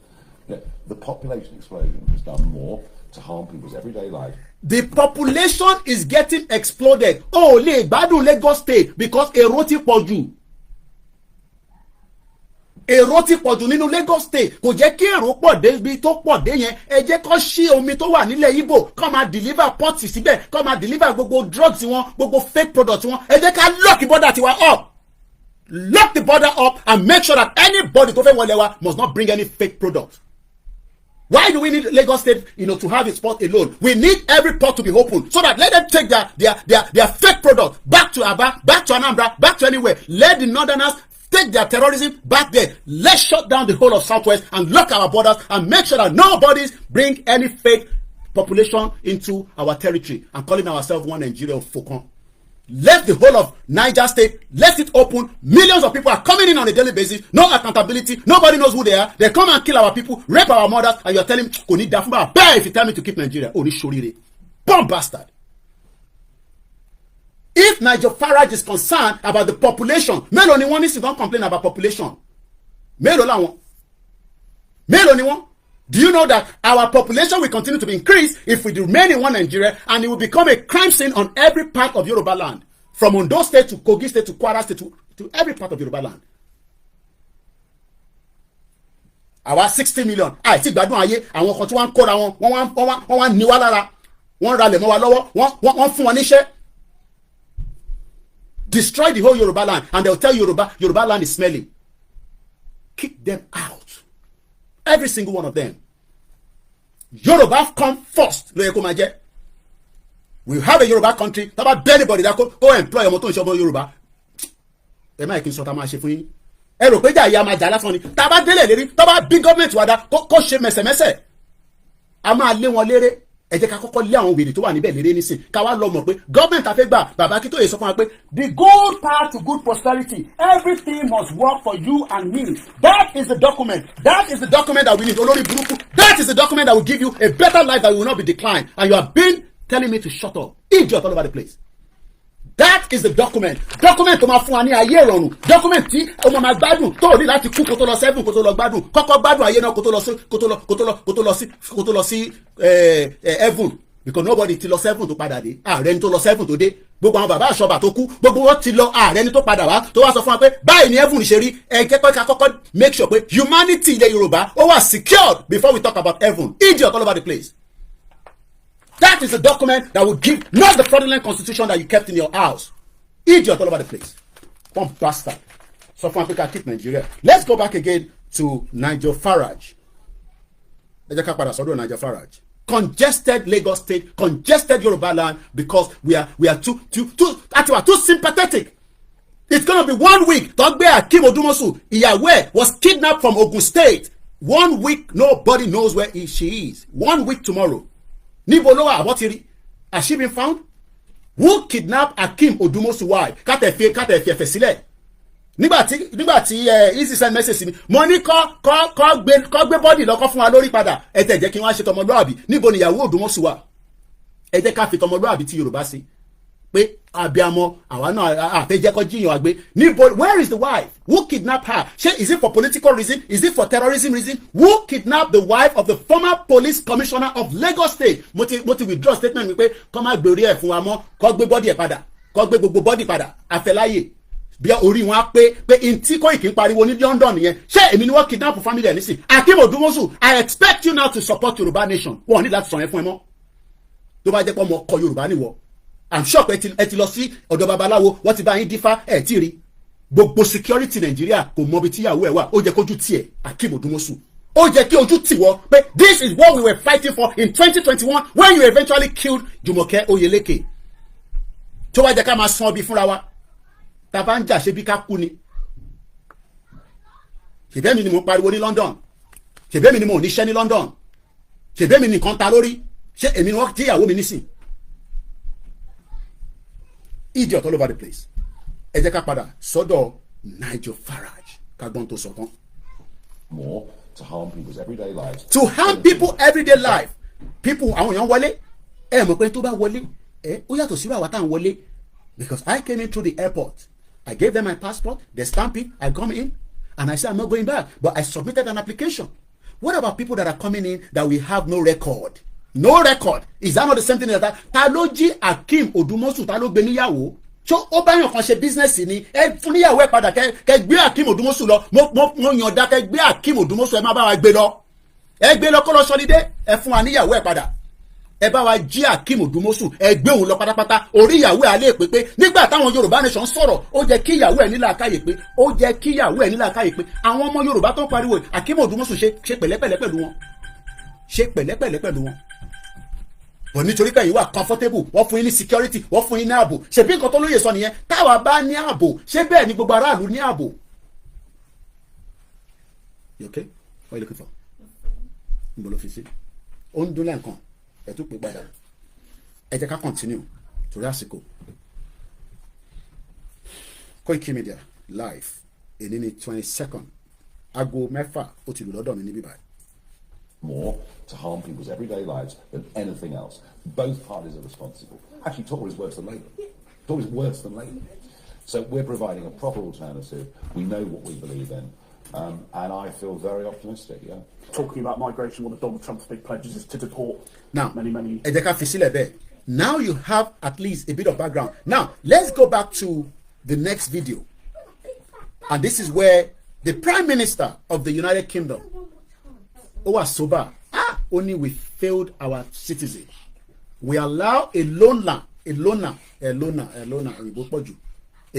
The population explosion has done more to harm people's everyday life. The population is getting exploded. Oh, gbádùn Lagos State because èrò ti pọ̀ jù. Èrò ti pọ̀ jù nínú Lagos State kò jẹ́ kí èrò pọ̀ dé ibi tó pọ̀ dé yẹn ẹ jẹ́ kó ṣí omi tó wà nílẹ̀ Igbo kó máa deliver port síbẹ̀ kó máa deliver gbogbo drugs wọn gbogbo fake products wọn ẹ jẹ́ ká lock the border tiwa up. Lock the border up and make sure that anybody tó fẹ́ wọlé wa must not bring any fake product. Why do we need Lagos State, to have its port alone? We need every port to be open so that let them take their fake product back to Aba, back to Anambra, back to anywhere. Let the Northerners take their terrorism back there. Let's shut down the whole of Southwest and lock our borders and make sure that nobody bring any fake population into our territory and calling ourselves one Nigeria Focon. Let the whole of Niger State, let it open. Millions of people are coming in on a daily basis. No accountability. Nobody knows who they are. They come and kill our people, rape our mothers, and you're telling me, kò ní dá fún bá bẹ́ẹ̀ if you tell me to keep Nigeria. Oh, ní ṣoríire. Bomb bastard. If Nigel Farage is concerned about the population, mélòó ni wọ́n ní sì don't complain about population. Mélòó làwọn. Mélòó ni wọ́n. Do you know that our population will continue to be increased if we remain in one Nigeria, and it will become a crime scene on every part of Yoruba land, from Ondo State to Kogi State to Kwara State to every part of Yoruba land. Àwa 60 million àìtí gbádùn ayé àwọn kan tí wọ́n ń kóra wọ́n wá ní wá lára wọ́n ralẹ̀ mọ́ wa lọ́wọ́ wọ́n fún wọn níṣẹ́. Destroy the whole Yoruba land and they will tell Yoruba land is smelly. Kick them out. Every single one of them. Yoruba come first. We have a Yoruba country. About anybody that go employ ọmọ tó ń ṣe ọmọ Yoruba. Ẹ má kí n sọ tá máa ṣe fún yín. Ẹ rò pé jà ìyá máa jà lásán ni. Tá bá délé lérí, tá bá bí gọ́ọ̀mẹ̀ntì wa dá kó ṣe mẹ̀sẹ̀mẹ̀sẹ̀. A máa lé wọn léré. Ẹ jẹ́ ká kọ́kọ́ lé àwọn wèrè tó wà níbẹ̀ léré nísìn. Ká wá lọ mọ̀ pé gọ́ọ̀mẹ̀ntì afẹ́ gbà bàbá kí tó yẹ sọ fún wa pé the good path to good prosperity, everything must work for you and me. That is the document. That is the document that we need. Olórí burúkú. That is the document that will give you a better life that will not be declined. And you have been telling me to shut up. Idiot all over the place. That is the document. Document tó máa fún wa ní ayé ìrọ̀rùn. Document tí o máa gbádùn tó ní láti kú kó tó lọ seven kó tó lọ gbádùn. Kọ́kọ́ gbádùn ayé náà kó tó lọ sí heaven. Because nobody ti lọ seven tó padà dé. Ààrẹ ni tó lọ seven tó dé. Gbogbo àwọn bàbá àṣọba tó kú. Gbogbo wọn ti lọ ààrẹ ni tó padà wá. Tó wá sọ fún wa pé báyìí ni heaven ṣe rí. Ẹ jẹ́ pé ká kọ́kọ́ make sure pé humanity ilẹ̀ Yorùbá ó wà secured before we talk about heaven. Idiot all over the place. That is the document that will give, not the fraudulent constitution that you kept in your house. Idiot all over the place. One bastard. So from Africa, keep Nigeria. Let's go back again to Nigel Farage. Nigel Farage. Congested Lagos State, congested Yoruba land because we are too sympathetic. It's going to be 1 week. Togbe Akim Odumosu, Iyawe, was kidnapped from Ogun State. 1 week, nobody knows where she is. 1 week tomorrow. Nibolowa Abotiri, has she been found? Who kidnapped Akim Odumosu? Why? Kate sílẹ̀. Nígbà tí easy send message sí mi. Mo ní kó gbé body lọ kó fún wa lórí padà. Ẹ tẹ̀ jẹ́ kí wọ́n ṣe tọmọlúàbí. Níbo ni ìyàwó Odumosu wà? Ẹ jẹ́ ká fi tọmọlúàbí tí Yorùbá sí. pé abiamọ àwa náà àfẹjẹkọ jíyàn wa gbé níbo where is the wife who kidnapped her ṣé is it for political reason is it for terrorism reason who kidnapped the wife of the former police commissioner of Lagos State mo ti withdraw statement mi pé kọ́ máa gbé orí ẹ̀ fún wa mọ́ kọ́ gbé bọ́dì ẹ̀ padà kọ́ gbé gbogbo bọ́dì padà àfẹ́láyè bí orí wọn á pé ntí Koiki ń pariwo ní London nìyẹn ṣé èmi ni wọ́n kidnap family ẹ̀ nísìn Akeem Odumosu I expect you now to support Yorùbá nation wọn ò ní láti sọ yẹn fún ẹ mọ́ tó bá jẹ́ pé ọmọ ọkọ Yorùbá nìwọ I'm sure pé ẹ ti lọ sí ọ̀dọ̀ babaláwo wọ́n ti bá yín dífá ẹ̀ tí rí gbogbo security Nàìjíríà kò mọ ibi tíyàwó ẹ̀ wà ó jẹ́ kójú tiẹ̀ Akeem Odumosu ó jẹ́ kí ojú tiwọ́ pé this is what we were fighting for in 2021 when you eventually killed Jumoke Oyeleke tó wá jẹ́ ká máa san ọbí fúnra wa tá a bá ń jà ṣe bí ká kú ni ṣèbẹ́mi ni mo pariwo ní London ṣèbẹ́mi ni mo níṣẹ́ ní London ṣèbẹ́mi ni nǹkan ta lórí ṣé èmi ni wọ́n jíyàwó mi nísìn idiot all over the place ẹ jẹ́ ká padà sọ́dọ̀ Nigel Farage ká gbọ́n tó sọ tán. More to harm people's everyday lives. To harm people everyday life people àwọn èèyàn wọlé ẹ mọ̀ pé tó bá wọlé ẹ ó yàtọ̀ sí àwa tá à ń wọlé because I came in through the airport I gave them my passport they stamp it I come in and I say I'm not going back but I submitted an application. What about people that are coming in that we have no record? No record. Is that not the same thing as that? Ta ló jí Akeem Odumosu ta ló gbé níyàwó? So ó bá yàn kan ṣe business ni ẹ fún níyàwó ẹ padà kẹ gbé Akeem Odumosu lọ mo yànda kẹ gbé Akeem Odumosu ẹ má bá wa gbé lọ ẹ gbé lọ kó lọ sọlidé ẹ fún wa níyàwó ẹ padà ẹ bá wa jí Akeem Odumosu ẹ gbé òun lọ pátápátá orí ìyàwó ẹ alẹ́ pé nígbà táwọn Yorùbá nation sọ̀rọ̀ ó jẹ́ kí ìyàwó ẹ nílà káyè pé ó jẹ́ kí ìyàwó ẹ nílà káyè pé àwọn ọmọ Yorùbá tó ń pariwo Akeem Odumosu ṣe pẹ̀lẹ́pẹ̀lẹ́ pẹ̀lú wọn ṣe pẹ̀lẹ́pẹ̀lẹ́ pẹ̀lú wọn bọ̀ nítorí pé yín wà comfortable wọ́n fún yín ní security wọ́n fún yín ní ààbò ṣebí nǹkan tó lóye sọ nìyẹn táwa bá ní ààbò ṣé bẹ́ẹ̀ ni gbogbo aráàlú ní ààbò. You okay? What are you looking for? n bolo fi sí ó ń dún lẹ́ǹkan ẹ̀ tún pè padà ẹ jẹ́ ká continue torí àsìkò Koiki Media live èyí ní 22nd aago 6 ó ti lù lọ́dọ̀ mi níbí báyìí. More to harm people's everyday lives than anything else. Both parties are responsible. Actually, Tory is worse than Labour. Tory is worse than Labour. So we're providing a proper alternative. We know what we believe in. And I feel very optimistic, yeah. Talking about migration, one of Donald Trump's big pledges is to deport now, many. Now you have at least a bit of background. Now, let's go back to the next video. And this is where the Prime Minister of the United Kingdom, Owasoba, only we failed our citizens. We allow a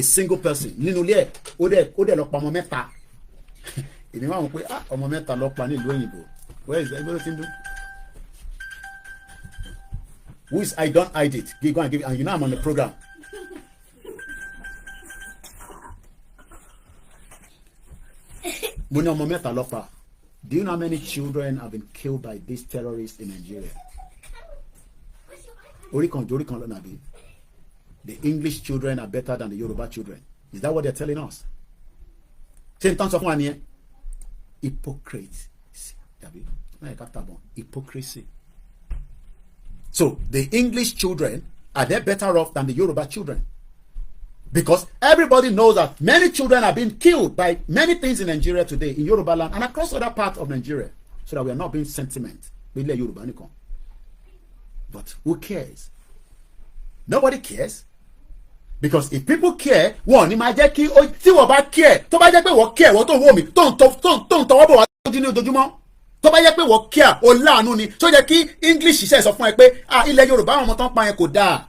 single person. Nínú ilé ó dẹ̀ lọ pa ọmọ mẹ́ta. Èmi wá wọn pé ọmọ mẹ́ta lọ pa nílùú òyìnbó. Where is everything do? Who is I don't hide it. Go and give it. And you know I'm on the program. Mo ní ọmọ mẹ́ta lọ pa. Do you know how many children have been killed by these terrorists in Nigeria? The English children are better than the Yoruba children. Is that what they're telling us? Hypocrisy. Hypocrisy. So the English children, are they better off than the Yoruba children? Because everybody knows that many children are being killed by many things in Nigeria today, in Yoruba land and across other parts of Nigeria, so that we are not being sentiment. But who cares? Nobody cares. Because if people care, one, imagine ki o ti wo ba care, tó bá jẹ́ pé wo care, wo tó wo mi, tó ń tọwọ́ bọ̀ wá lójú ní ojoojúmọ́. Tó bá jẹ́ pé wo care, o láàánú ni, tó jẹ́ kí English ṣe sọ fún ẹ pé ilẹ̀ Yorùbá àwọn ọmọ tán pa yẹn kò dáa.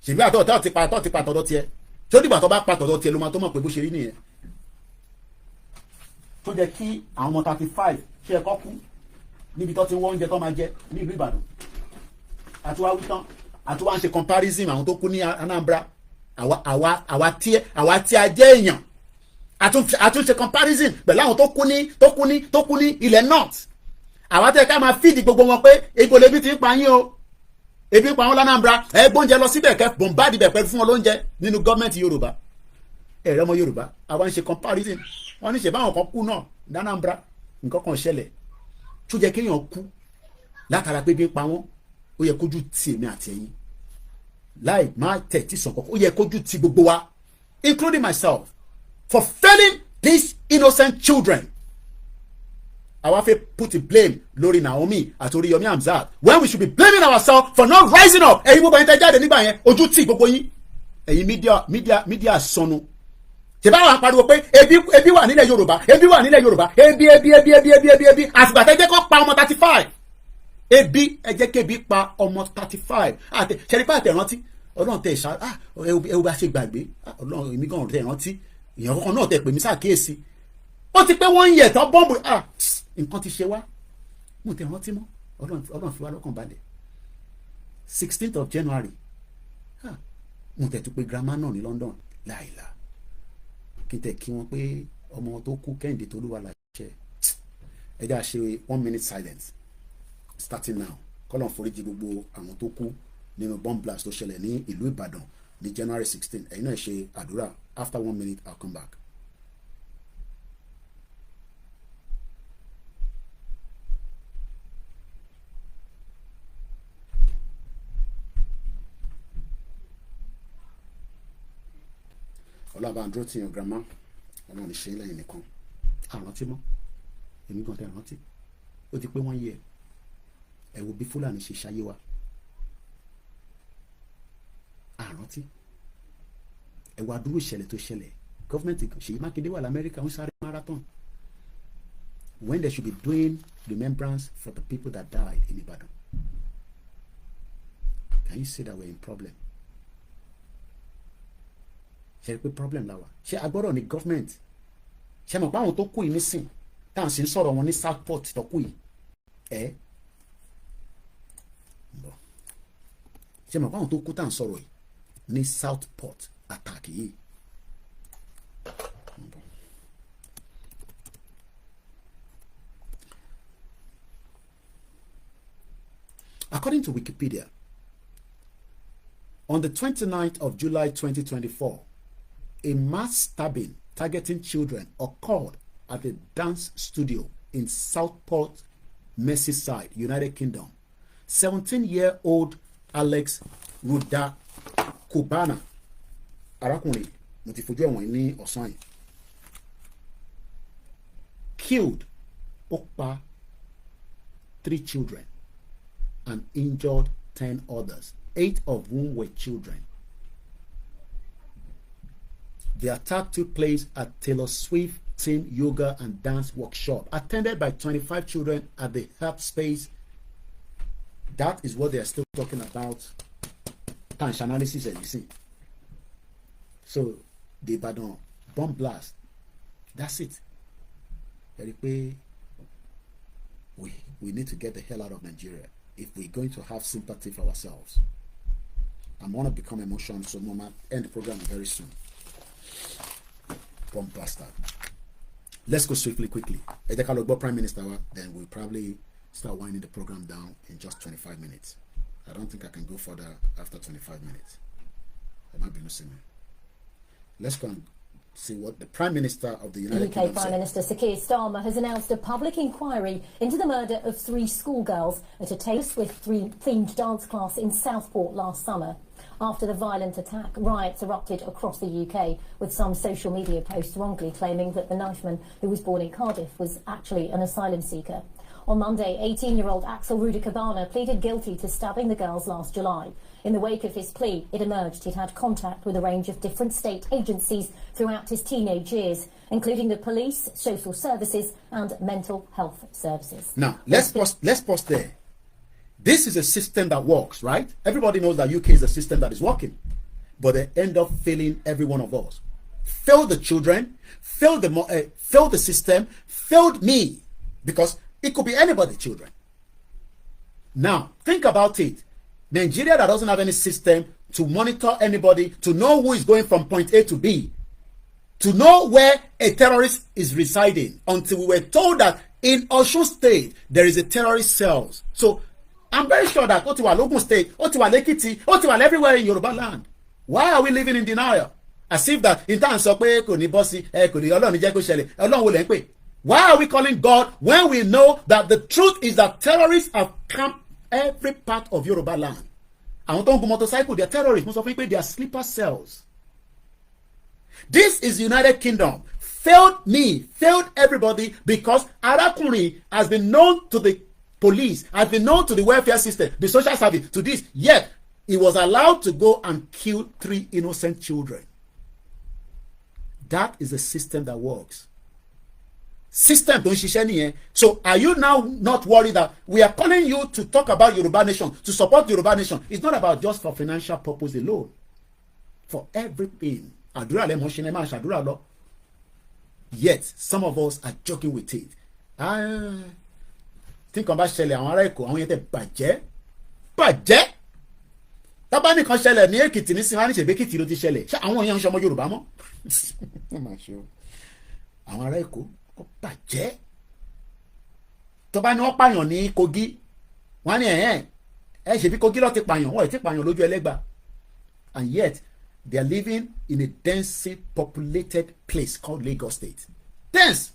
Ṣèbí àtọ̀ ti pa tọ̀dọ̀ tiẹ̀. Tó dìgbà tó bá pa tọ̀dọ̀ tiẹ̀ ló máa tó mọ̀ pé bó ṣe rí nìyẹn. Tó jẹ́ kí àwọn ọmọ 35 ṣe ẹ̀kọ́ kú níbi tó ti ń wọ́n oúnjẹ tó máa jẹ ní ìlú Ìbàdàn. Àti wá wí tán. Àti wá ń ṣe comparison àwọn tó kú ní Anambra. Àwa tí a jẹ́ èèyàn. Àtún ṣe comparison pẹ̀lú àwọn tó kú ní ilẹ̀ North. Àwa tẹ́ ká máa feed gbogbo wọn pé egbò lebi ti ń pa yín o. Ebi pa wọn l'Anambra gbóúnjẹ lọ síbẹ̀ kẹ́ bọ̀m̀báàdì bẹ̀ pẹ̀lú fún wọn lóúnjẹ nínú gọ́ọ̀mẹ̀ntì Yorùbá ẹ̀rọ ọmọ Yorùbá àwa ń ṣe comparison wọn ní ṣe báwọn kan kú náà l'Anambra nǹkan kan ṣẹlẹ̀ tó jẹ́ kéèyàn kú látara pé bí ń pa wọ́n ó yẹ kójú tì èmi àti ẹ̀yin láì má tẹ̀tí sàn kọ́kọ́ ó yẹ kójú ti gbogbo wa including myself for failing these innocent children. Àwa fẹ́ put the blame lórí Naomi àti Oriyomi Hamzat when we should be blaming ourselves for not rising up. Ẹ̀yin gbogbo ẹ̀yin tẹ́ jáde nígbà yẹn ojú tí gbogbo yín ẹ̀yin mídíà sọnù. Ṣèbá wa pariwo pé ebi wà nílẹ̀ Yorùbá ebi wà nílẹ̀ Yorùbá ebi àfìgbà tẹ́ jẹ́ kó pa ọmọ 35 ebi ẹ jẹ́ kébi pa ọmọ 35 ṣẹlẹ̀ pàtẹ́ rántí Ọlọ́run tẹ̀ ṣá ẹ bá ṣe gbàgbé Ọlọ́run èmi gan tẹ̀ rántí èèyàn kankan náà tẹ̀ pè mí ṣàkíyèsí ó ti pé wọ́n ń yẹ̀ tán bọ́ǹbù nǹkan ti ṣe wá mo tẹ̀ rántí mọ́ Ọlọ́run fi wá lọ́kàn balẹ̀ 16th of January mo tẹ̀ tún pé grandma náà ní London láìla kí n tẹ̀ kí wọ́n pé ọmọ tó kú Kẹ́hìndé Tolúwa láṣẹ ẹ já ṣe 1 minute silence starting now kọ́lọ̀ foríjì gbogbo àwọn tó kú nínú bomb blast tó ṣẹlẹ̀ ní ìlú Ìbàdàn ní January 16 ẹ̀yin náà ṣe àdúrà after 1 minute I'll come back. ọlọ́ba àdúró tí yan grandma ọlọ́run ṣe é lẹ́yìn nìkan àrántí mọ́ èmi gan tẹ́ rántí ó ti pé wọ́n yẹ ẹ wo bí Fúlàní ṣe ṣayé wa àrántí ẹ wo àdúró ìṣẹ̀lẹ̀ tó ṣẹlẹ̀ gọ́fìmẹ̀ntì Ṣèyí Mákindé wà lamẹ́ríkà ń sáré marathon when they should be doing remembrance for the people that died in Ibadan. Can you say that we're in problem? Ṣe pé problem la wà ṣe agbọ́dọ̀ ní government ṣe mọ̀ pé àwọn tó kú yìí nísìn tá à ń sì ń sọ̀rọ̀ wọn ní Southport tó kú yìí ṣe mọ̀ pé àwọn tó kú tá à ń sọ̀rọ̀ yìí ní Southport attack yìí according to Wikipedia on the 29th of July 2024 a mass stabbing targeting children occurred at a dance studio in Southport, Merseyside, United Kingdom. 17-year-old Alex Rudakubana, arákùnrin mo ti fojú ẹ̀wọ̀n ní ọ̀sán yìí, killed ó pa 3 children and injured 10 others, 8 of whom were children. The attack took place at Taylor Swift Team Yoga and Dance Workshop, attended by 25 children at the Health Space. That is what they are still talking about. Tansh analysis, as you see. So, the Ibadan bomb blast. That's it. We need to get the hell out of Nigeria if we're going to have sympathy for ourselves. I'm going to become emotional, so I'm going to end the program very soon. Bomb blaster. Let's go swiftly, quickly. Prime Minister, then we'll probably start winding the program down in just 25 minutes. I don't think I can go further after 25 minutes. There might be no signal. Let's go and see what the Prime Minister of the United Kingdom Prime Minister Sir Keir Starmer has announced a public inquiry into the murder of 3 schoolgirls at a Taylor Swift-themed dance class in Southport last summer. After the violent attack, riots erupted across the UK, with some social media posts wrongly claiming that the knifeman, who was born in Cardiff, was actually an asylum seeker. On Monday, 18-year-old Axel Rudakubana pleaded guilty to stabbing the girls last July. In the wake of his plea, it emerged he'd had contact with a range of different state agencies throughout his teenage years, including the police, social services and mental health services. Now, let's pause there. This is a system that works, right? Everybody knows that UK is a system that is working, but they end up failing every one of us. Failed the children, failed the system, failed me, because it could be anybody's children. Now, think about it. Nigeria that doesn't have any system to monitor anybody, to know who is going from point A to B, to know where a terrorist is residing, until we were told that in Osun State there is a terrorist cell. So I'm very sure that Otiwa Logun State, Otiwa Lekiti, Otiwa everywhere in Yoruba land. Why are we living in denial? As if that in terms of why are we calling God when we know that the truth is that terrorists have camped every part of Yoruba land? àwọn tó ń gun motorcycle they are terrorists mo sọ fún yín pé they are sleeper cells. This is United Kingdom. Failed me, failed everybody because arákùnrin has been known to the police, has been known to the welfare system, the social service, to this. Yet, he was allowed to go and kill 3 innocent children. That is a system that works. System don't ṣiṣẹ́ nìyẹn. So, are you now not worried that we are calling you to talk about Yoruba Nation, to support Yoruba Nation? It's not about just for financial purpose alone. For everything. Àdúrà lẹ́mọ̀ ṣe ní máa ṣàdúrà lọ. Yet some of us are joking with it. Think about ṣẹlẹ̀ àwọn ará Èkó àwọn yẹn tẹ bàjẹ́ tábà nìkan ṣẹlẹ̀ ní Èkìtì ní sinmi àníṣe Èkìtì ló ti ṣẹlẹ̀ ṣé àwọn èèyàn ń ṣọmọ Yorùbá mọ́ àwọn ará Èkó ó bàjẹ́ tó bá ní wọ́n pààyàn ní Kogi wọ́n ní ẹ ṣe bí Kogi lọ́ọ́ ti pààyàn wọ́n ẹ̀ ti pààyàn lójú Ẹlẹ́gbà, and yet they are living in a densely populated place called Lagos State. Dense.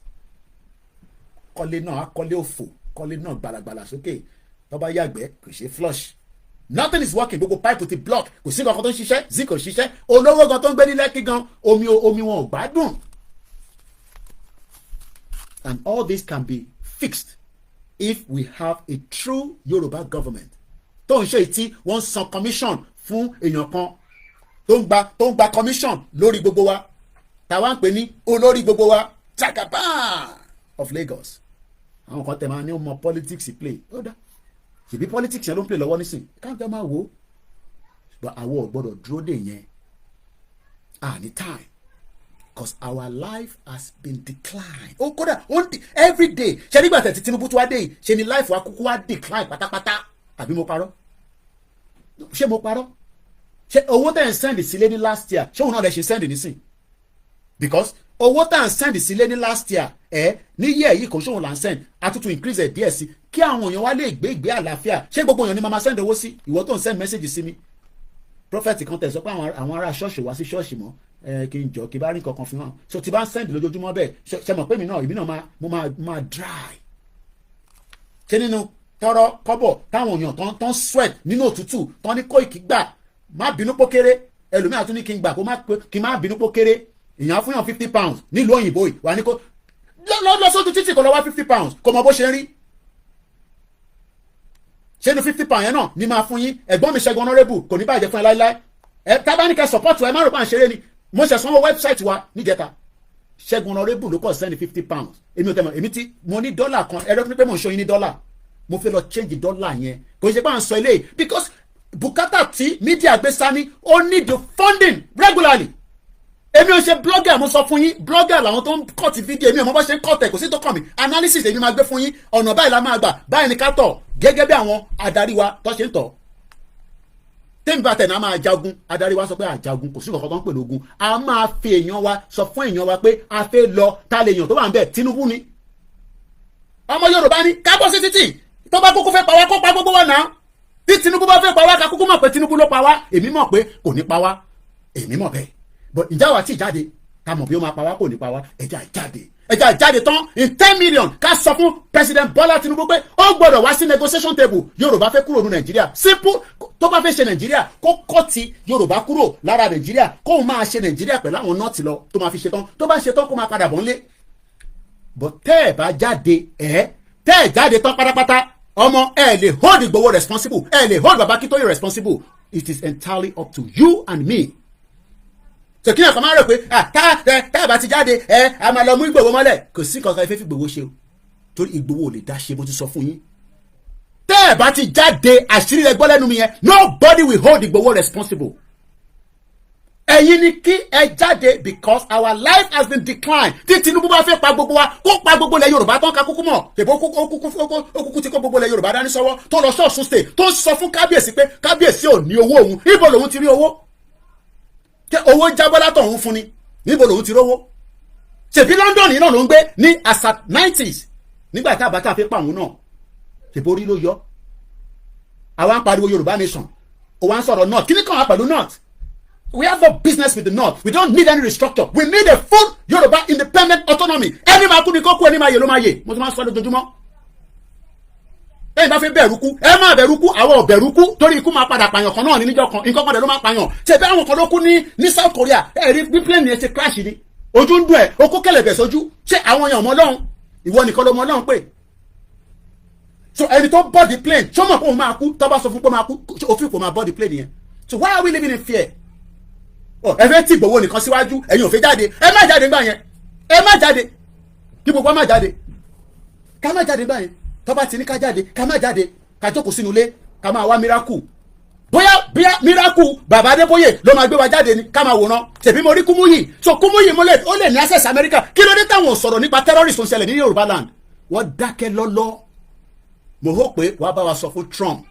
Kọ́lé náà akọ́lé òfò, kọ́lé náà gbalagbala sókè. Tó bá yàgbẹ́ kò ṣe flush. Nothing is working. Gbogbo pipe ti block. Kò sí nǹkan tó ń ṣiṣẹ́, zinc kò ṣiṣẹ́. Olówó gan tó ń gbé ní Lẹ́kì gan, omi wọn ò gbádùn. And all this can be fixed if we have a true Yoruba government. Tó ń ṣe ìtí wọ́n san commission fún èèyàn kan. Tó ń gba commission lórí gbogbo wa táwa ń pè ní olórí gbogbo wa Jagaban of Lagos. Àwọn kan tẹ̀ máa ní ọmọ politics play ó dá ṣèbí politics yẹn ló ń play lọ́wọ́ nísìn káńtà máa wò ó but àwọn ò gbọ́dọ̀ dúró dè yẹn any time because our life has been declined. Ó kódà every day ṣe nígbà tẹ̀ tí Tinubu tó wá dé yìí ṣe ni life wa kúkú wá decline pátápátá àbí mo parọ́ ṣé mo parọ́ ṣe owó tẹ̀ ń send sílé ní last year ṣé òun náà lè ṣe send nísìn because owó tẹ̀ ń send sílé ní last year ní year yìí kò ṣóun là ń send àtútù increase ẹ̀ díẹ̀ sí kí àwọn èèyàn wá lè gbé ìgbé àlàáfíà ṣé gbogbo èèyàn ni màmá send owó sí ìwọ tó ń send message sí mi prophet kan tẹ̀ sọ pé àwọn ará ṣọ́ọ̀ṣì wá sí ṣọ́ọ̀ṣì mọ́ kí n jọ kí bá rí kankan fi hàn so tí bá ń send lójoojúmọ́ bẹ́ẹ̀ ṣe mọ̀ pé èmi náà mo máa dry ṣé nínú tọrọ kọ́bọ̀ táwọn èèyàn tán sweat nínú òtútù tán ní Koiki gbà má bínú pó kéré ẹlòmíràn tún ní kí n gbà kí n má bínú pó kéré èèyàn fún yàn £50 nílùú òyìnbó yìí wà ní kó lọ sójú títì kó lọ wá £50 kó mọ bó ṣe ń rí ṣé ní £50 yẹn náà ní máa fún yín ẹ̀gbọ́n mi Ṣẹ́gun honourable kò ní bàjẹ́ fún ẹ láíláí tábánikẹ́ support ẹ má rò pa à ń ṣeré ni mo ṣe sanwó website wa níjẹta Ṣẹ́gun honourable ló kọ́ send £50 èmi ò tẹ́ mọ̀ èmi tí mo ní dọ́là kan ẹ̀rọ pípẹ́ mo ń ṣoyin ní dọ́là mo fẹ́ lọ change dọ́là yẹn kò ṣe bá ń sọ eléyìí because bùkátà tí mídíà gbé sání ó need the funding regularly. Èmi ò ṣe blogger mo sọ fún yín blogger làwọn tó ń cut fídíò èmi ò mọ bá ṣe ń cut ẹ̀ kò sí tó kàn mí analysis èmi máa gbé fún yín ọ̀nà báyìí la máa gbà báyìí ni ká tọ̀ gẹ́gẹ́ bí àwọn adarí wa tó ṣe ń tọ̀. Tẹ́mi bá tẹ̀lé a máa jagun adarí wa sọ pé àjagun kò sí nǹkan tó ń pè lógun a máa fi èèyàn wa sọ fún èèyàn wa pé a fẹ́ lọ ta lè èèyàn tó wà ń bẹ̀ Tinubu ni. Ọmọ Yorùbá ni ká bọ́ sí títì tó bá kúkú fẹ́ pa wá kó pa gbogbo wa náà tí Tinubu bá fẹ́ pa wá ká kúkú mọ̀ pé Tinubu ló pa wá èmi mọ̀ pé kò ní pa wá èmi mọ̀ bẹ́ẹ̀ but ìjà wa tí jáde ká mọ̀ bí ó máa pa wá kò ní pa wá ẹja jáde tán in 10 million ká sọ fún President Bola Tinubu pé ó gbọ́dọ̀ wá sí negotiation table Yorùbá fẹ́ kúrò ní Nàìjíríà simple tó bá fẹ́ ṣe Nàìjíríà kó kọ́ ti Yorùbá kúrò lára Nàìjíríà kó máa ṣe Nàìjíríà pẹ̀lú àwọn nọ́ọ̀tì lọ tó máa fi ṣe tán tó bá ṣe tán kó máa padà bọ̀ ńlé but tẹ́ ẹ̀ bá jáde tẹ́ ẹ̀ jáde tán pátápátá ọmọ ẹ lè hold Igboho responsible ẹ lè hold Baba Akintoye responsible it is entirely up to you and me. So kí ni àkàmá rẹ̀ pé tá a bá ti jáde a máa lọ mú Igboho mọ́lẹ̀ kò sí kankan ìfẹ́ fi Igboho ṣe o torí Igboho ò lè dá ṣe bó ti sọ fún yín. Tẹ́ ẹ̀ bá ti jáde àṣírí rẹ̀ gbọ́ lẹ́nu mi yẹn nobody will hold Igboho responsible. Ẹ̀yin ni kí ẹ jáde because our life has been declined. Tí Tinubu bá fẹ́ pa gbogbo wa kó pa gbogbo ilẹ̀ Yorùbá tán ká kúkú mọ̀. Ṣèbó kúkú ti kó gbogbo ilẹ̀ Yorùbá dání sọ́wọ́ tó lọ sọ́ọ̀sùn state tó sọ fún kábíyèsí pé kábíyèsí ò ní owó òun. Níbo lòun ti rí owó? Ṣé owó jábọ́ látọ̀ òun fún ni? Níbo lòun ti rówó? Ṣèbí London náà ló ń gbé ní àṣà 90s nígbà tá a bá tá a fẹ́ pa òun náà. Ṣèbó rí ló yọ. Àwa ń pariwo Yorùbá nation. Òwa ń sọ̀rọ̀ north. Kí ni kàn wá pẹ̀lú north? We have no business with the north. We don't need any restructure. We need a full Yoruba independent autonomy. Ẹni máa kú ni kó kú ẹni máa yè ló máa yè. Mo ti máa sọ lójoojúmọ́. tẹ́yìn bá fẹ́ bẹ̀rù kú ẹ má bẹ̀rù kú àwọn ò bẹ̀rù kú torí ikú máa padà pààyàn kan náà ní níjọ́ kan nǹkan padà ló máa pààyàn ṣe bẹ́ẹ̀ àwọn kan ló kú ní South Korea ẹ rí bí plane yẹn ṣe crash ni ojú ń dùn ẹ̀ o kó kẹlẹ̀bẹ̀ sójú ṣé àwọn èèyàn mọ́ lọ́hùn ìwọ nìkan ló mọ́ lọ́hùn pé so ẹni tó board the plane ṣó mọ̀ pé òun máa kú tó bá sọ fún pé ó máa kú òfin kò máa board the plane yẹn so why are we living in fear ẹ fẹ́ tí Ìgbòho nìkan síwájú ẹ̀yin ò fẹ́ jáde ẹ má jáde gbà yẹn ẹ má jáde kí gbogbo má jáde ká má jáde gbà yẹn tó bá ti ní ká jáde ká má jáde ká jókòó sínú ilé ká máa wá miracle bóyá miracle bàbá Adébóyè ló máa gbé wa jáde ni ká máa wòran ṣèbí mo rí Kúmúyì so Kúmúyì ó lè ní access America kí ló dé táwọn sọ̀rọ̀ nípa terrorist tó ń ṣẹlẹ̀ ní Yorùbá land wọ́n dákẹ́ lọ́lọ́ mo hó pé wàá bá wa sọ fún Trump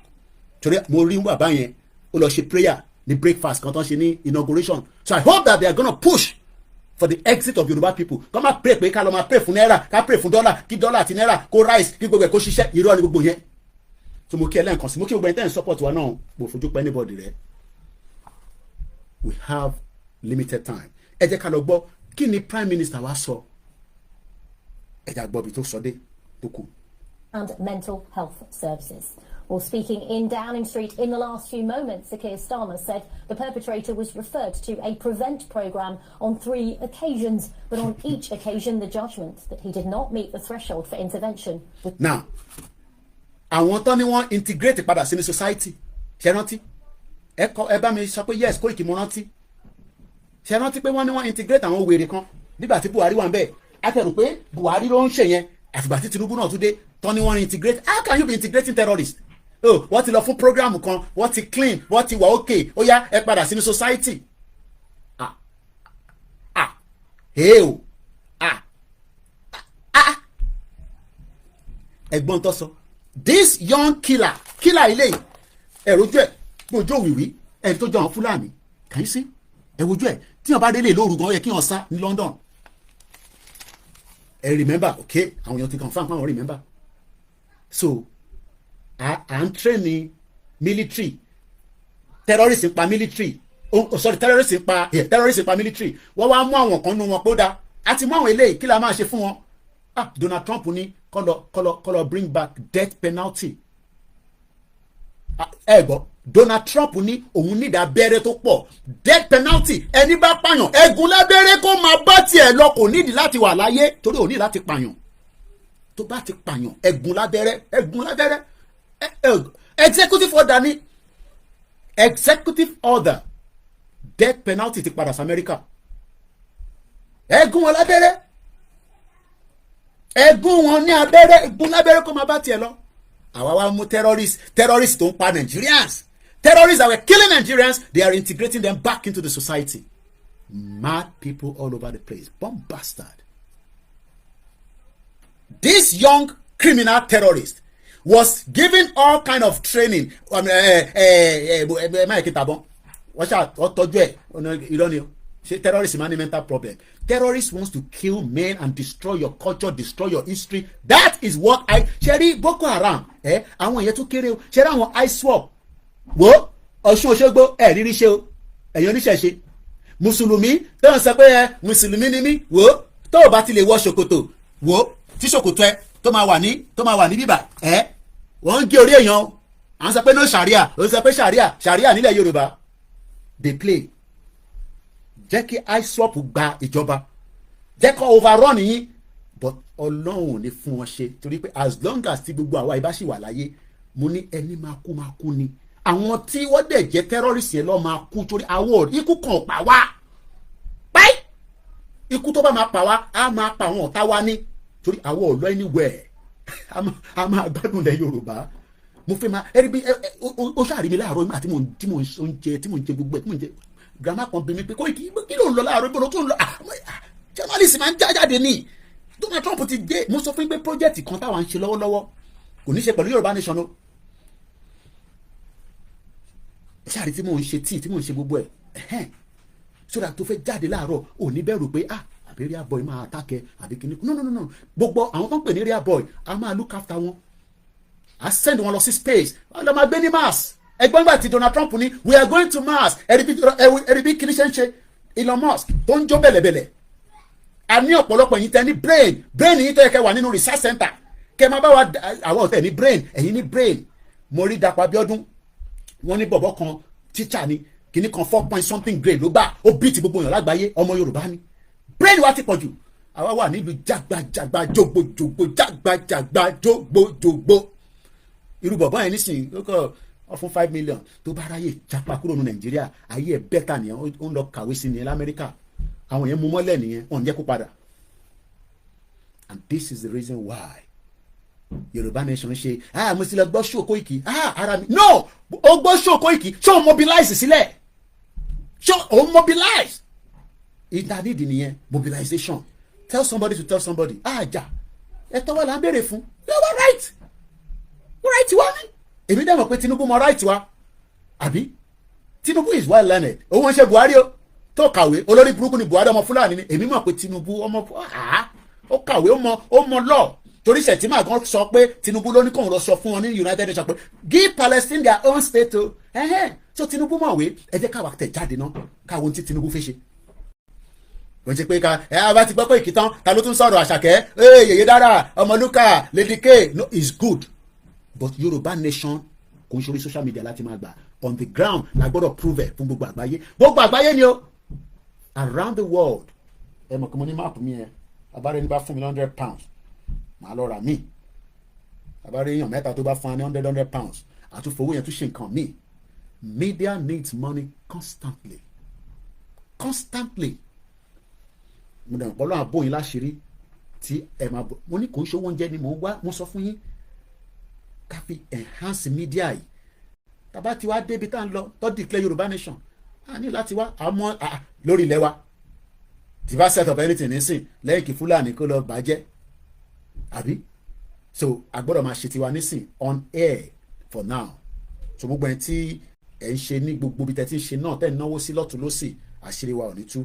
torí mo rí bàbá yẹn ó lọ ṣe prayer ní breakfast kan tó ń ṣe ní inauguration so I hope that they are gonna push for the exit of Yoruba people kọ́ máa pray pé ká lọ máa pray fún náírà ká pray fún dọ́là kí dọ́là àti náírà kó rise kí gbogbo ẹ̀ kó ṣiṣẹ́ irọ́ ni gbogbo yẹn so mo kí ẹ lẹ́ǹkan sí mo kí gbogbo ẹ̀ tẹ́ ń support wa náà mo fojú pẹ́ anybody rẹ̀ we have limited time ẹ jẹ́ ká lọ gbọ́ kí ni prime minister wa sọ ẹ jẹ́ àgbọ̀bí tó sọ dé tó kù. And mental health services. Well, speaking in Downing Street in the last few moments, Sir Keir Starmer said the perpetrator was referred to a prevent programme on 3 occasions, but on each occasion the judgment that he did not meet the threshold for intervention. Now, àwọn tó ní wọ́n integrate padà sínú society ṣe rántí ẹ bá mi sọ pé yes Koiki mo rántí ṣe rántí pé wọ́n ní wọ́n integrate àwọn wèrè kan nígbà tí Buhari wà ń bẹ̀ akẹ́rù pé Buhari ló ń ṣe yẹn àfìgbà tí Tinubu náà tún dé tó ní wọ́n integrate how can you be integrating terrorists oh wọ́n ti lọ fún program kan wọ́n ti clean wọ́n ti wà okay ó yá ẹ padà sínú society ẹ̀gbọ́n tó sọ this young killer ilé ẹ̀rọ ojú ẹ̀ gbòjó òwìwí ẹni tó jọ àwọn Fúlàní kàn sí ẹ̀ wojú ẹ̀ tí wọ́n bá délé lóru gan yẹ kí wọ́n sá ní London ẹ remember okay àwọn èèyàn ti confam pé àwọn remember so à ń train ní military terrorist pa military sorry terrorist pa military wọ́n wá mú àwọn kan nú wọn pé ó dáa àti mú àwọn eléyìí kí la máa ṣe fún wọn Donald Trump ní kọlọ bring back death penalty ẹ gbọ́ Donald Trump ní òun nídìí abẹ́rẹ́ tó pọ̀ death penalty ẹni bá pààyàn ẹ̀gún lábẹ́rẹ́ kó máa bá tiẹ̀ lọ kò nídìí láti wà láyé torí òní láti pààyàn tó bá ti pààyàn ẹ̀gún lábẹ́rẹ́ executive order ní executive order death penalty ti padà sí America ẹ̀gún wọn lábẹ́rẹ́ ẹ̀gún wọn ní abẹ́rẹ́ ẹ̀gún lábẹ́rẹ́ kó máa bá tiẹ̀ lọ àwa wá mú terrorists tó ń pa Nigerians terrorists that were killing Nigerians they are integrating them back into the society mad people all over the place bomb bastard this young criminal terrorist was given all kind of training máa kí tabọ́n wọ́n tọ́jú ẹ̀ irọ́ ni o ṣe terrorist man mental problem terrorist wants to kill men and destroy your culture destroy your history that is what ṣe rí Boko Haram àwọn èèyàn tó kéré o ṣe rí àwọn ISWAP wo Ọ̀ṣun Òṣogbo rírí ṣe o ẹ̀yàn oníṣẹ̀ṣe mùsùlùmí tó ń sọ pé mùsùlùmí ni mí wo tó o bá ti lè wọ ṣòkòtò wo tí ṣòkòtò ẹ tó máa wà ní bíbà wọ́n ń gé orí èèyàn à ń sọ pé no sharia ó sọ pé sharia nílẹ̀ Yorùbá they play jẹ́ kí ISWAP gba ìjọba jẹ́ kó overrun yín but Ọlọ́run ò ní fún wọn ṣe torí pé as long as ti gbogbo àwa ibà ṣì wà láyé mo ní ẹni máa kú ni àwọn tí wọ́n dẹ̀ jẹ́ terrorist yẹn lọ́ọ́ máa kú torí àwọn ikú kan ò pa wá báyìí ikú tó bá máa pa wá á máa pa àwọn ọ̀tá wa ní torí àwọn ò lọ anywhere a máa gbádùn lẹ Yorùbá mo fẹ́ máa ẹrí bí ó ṣàrí mi láàárọ̀ nígbà tí mò ń jẹ gbogbo ẹ̀ tí mò ń jẹ grandma kan bí mi pé Koiki kí ló ń lọ láàárọ̀ ibo ló tún ń lọ journalist máa ń jáde ní Donald Trump ti dé mo sọ fún yín pé project kan táwa ń ṣe lọ́wọ́lọ́wọ́ kò ní ṣe pẹ̀lú Yorùbá nation o ṣáàrí tí mò ń ṣe tí mò ń ṣe gbogbo ẹ̀ sódà tó fẹ́ jáde láàárọ̀ ò ní bẹ̀rù pé àbí area boy máa attack àbí kíní no gbogbo àwọn tó ń pè ní area boy a máa look after wọn a send wọn lọ sí space wọn lọ máa gbé ní Mars ẹgbọ́n gbà tí Donald Trump ní we are going to Mars ẹ̀rí bí kíní ṣe ń ṣe Elon Musk tó ń jó bẹ̀lẹ̀bẹ̀lẹ̀ a ní ọ̀pọ̀lọpọ̀ yìí tẹ́ ní brain yìí tó yẹ kẹ́ wà nínú research center kẹ́ máa bá wa àwọn ọ̀tẹ̀ ní brain ẹ̀yin ní brain. Mo rí Dàpọ̀ Abíọ́dún wọ́n ní bọ̀bọ̀ kan teacher ni kìíní kan 4 point something grade ló gbà ó beat gbogbo èèyàn lágbàáyé ọmọ Yorùbá ni brain wa ti pọ̀ jù àwa wà nílùú jágbajàgba jogbojogbo jágbajàgba jogbojogbo irú bọ̀bọ̀ yẹn nísìnyí ó kọ́ ọ fún 5 million tó bá ráyè jápa kúrò ní Nàìjíríà ayé ẹ̀ bẹ́tà nìyẹn ó ń lọ kàwé sí nìyẹn l'Amẹ́ríkà àwọn yẹn mú mọ́lẹ̀ nìyẹn wọ́n ń jẹ́ kó padà. And this is the reason why Yorùbá nation ṣe mo ti lọ gbọ́ show Koiki ara mi no o gbọ́ show Koiki ṣé o mobilize sílẹ̀ ṣé o mobilize ìdádìdì nìyẹn mobilization tell somebody to tell somebody àjà ẹ̀tọ́ wa là ń béèrè fún you are right wa ni èmi dẹ̀ mọ̀ pé Tinubu mọ right wa àbí Tinubu is well learned òun wọn ṣe Buhari o tó kàwé olórí burúkú ni Buhari ọmọ Fúlàní ni èmi mọ̀ pé Tinubu ọmọ ó kàwé ó mọ law torí Sẹ̀tìmá gan sọ pé Tinubu ló ní kóun lọ sọ fún wọn ní United Nations pé give Palestine their own state o so Tinubu mọ̀wé ẹ jẹ́ káwa tẹ̀ jáde náà káwọn ohun tí Tinubu fẹ́ ṣe. wọ́n ti pé ká bá ti gbọ́ pé ìkìtàn ta ló tún sọ̀rọ̀ Àṣàkẹ́ Yèyé Dára Ọmọlúkà Lady K no is good but Yorùbá nation kò ń ṣorí social media láti máa gbà on the ground la gbọ́dọ̀ prove ẹ̀ fún gbogbo àgbáyé ni o around the world ẹ mọ̀ kí mo ní máàpù mi yẹn abárẹ́ ní bá fún mi £100 màá lọ rà mí abárẹ́ èèyàn mẹ́ta tó bá fún wa ní £100 àtúfowó yẹn tún ṣe nǹkan míì media needs money constantly mo dẹ̀ pọ̀ lọ́wọ́ àbóyin láṣìírí tí ẹ máa bọ̀ mo ní kò ń ṣòwò oúnjẹ ni mò ń wá mo sọ fún yín ká fi enhance media yìí tàbá tí wàá débi tá à ń lọ tó declare Yorùbá nation a ní láti wá àmọ́ lórí ilẹ̀ wa tí bá set up anything nísìn lẹ́yìn kí Fúlàní kó lọ bàjẹ́ àbí so a gbọ́dọ̀ máa ṣe tiwa nísìn on air for now so gbogbo ẹni tí ẹ̀ ń ṣe ní gbogbo ibi tẹ́ ti ń ṣe náà tẹ́ ń náwó sí lọ́tún lọ́sì àṣírí wa ò ní tú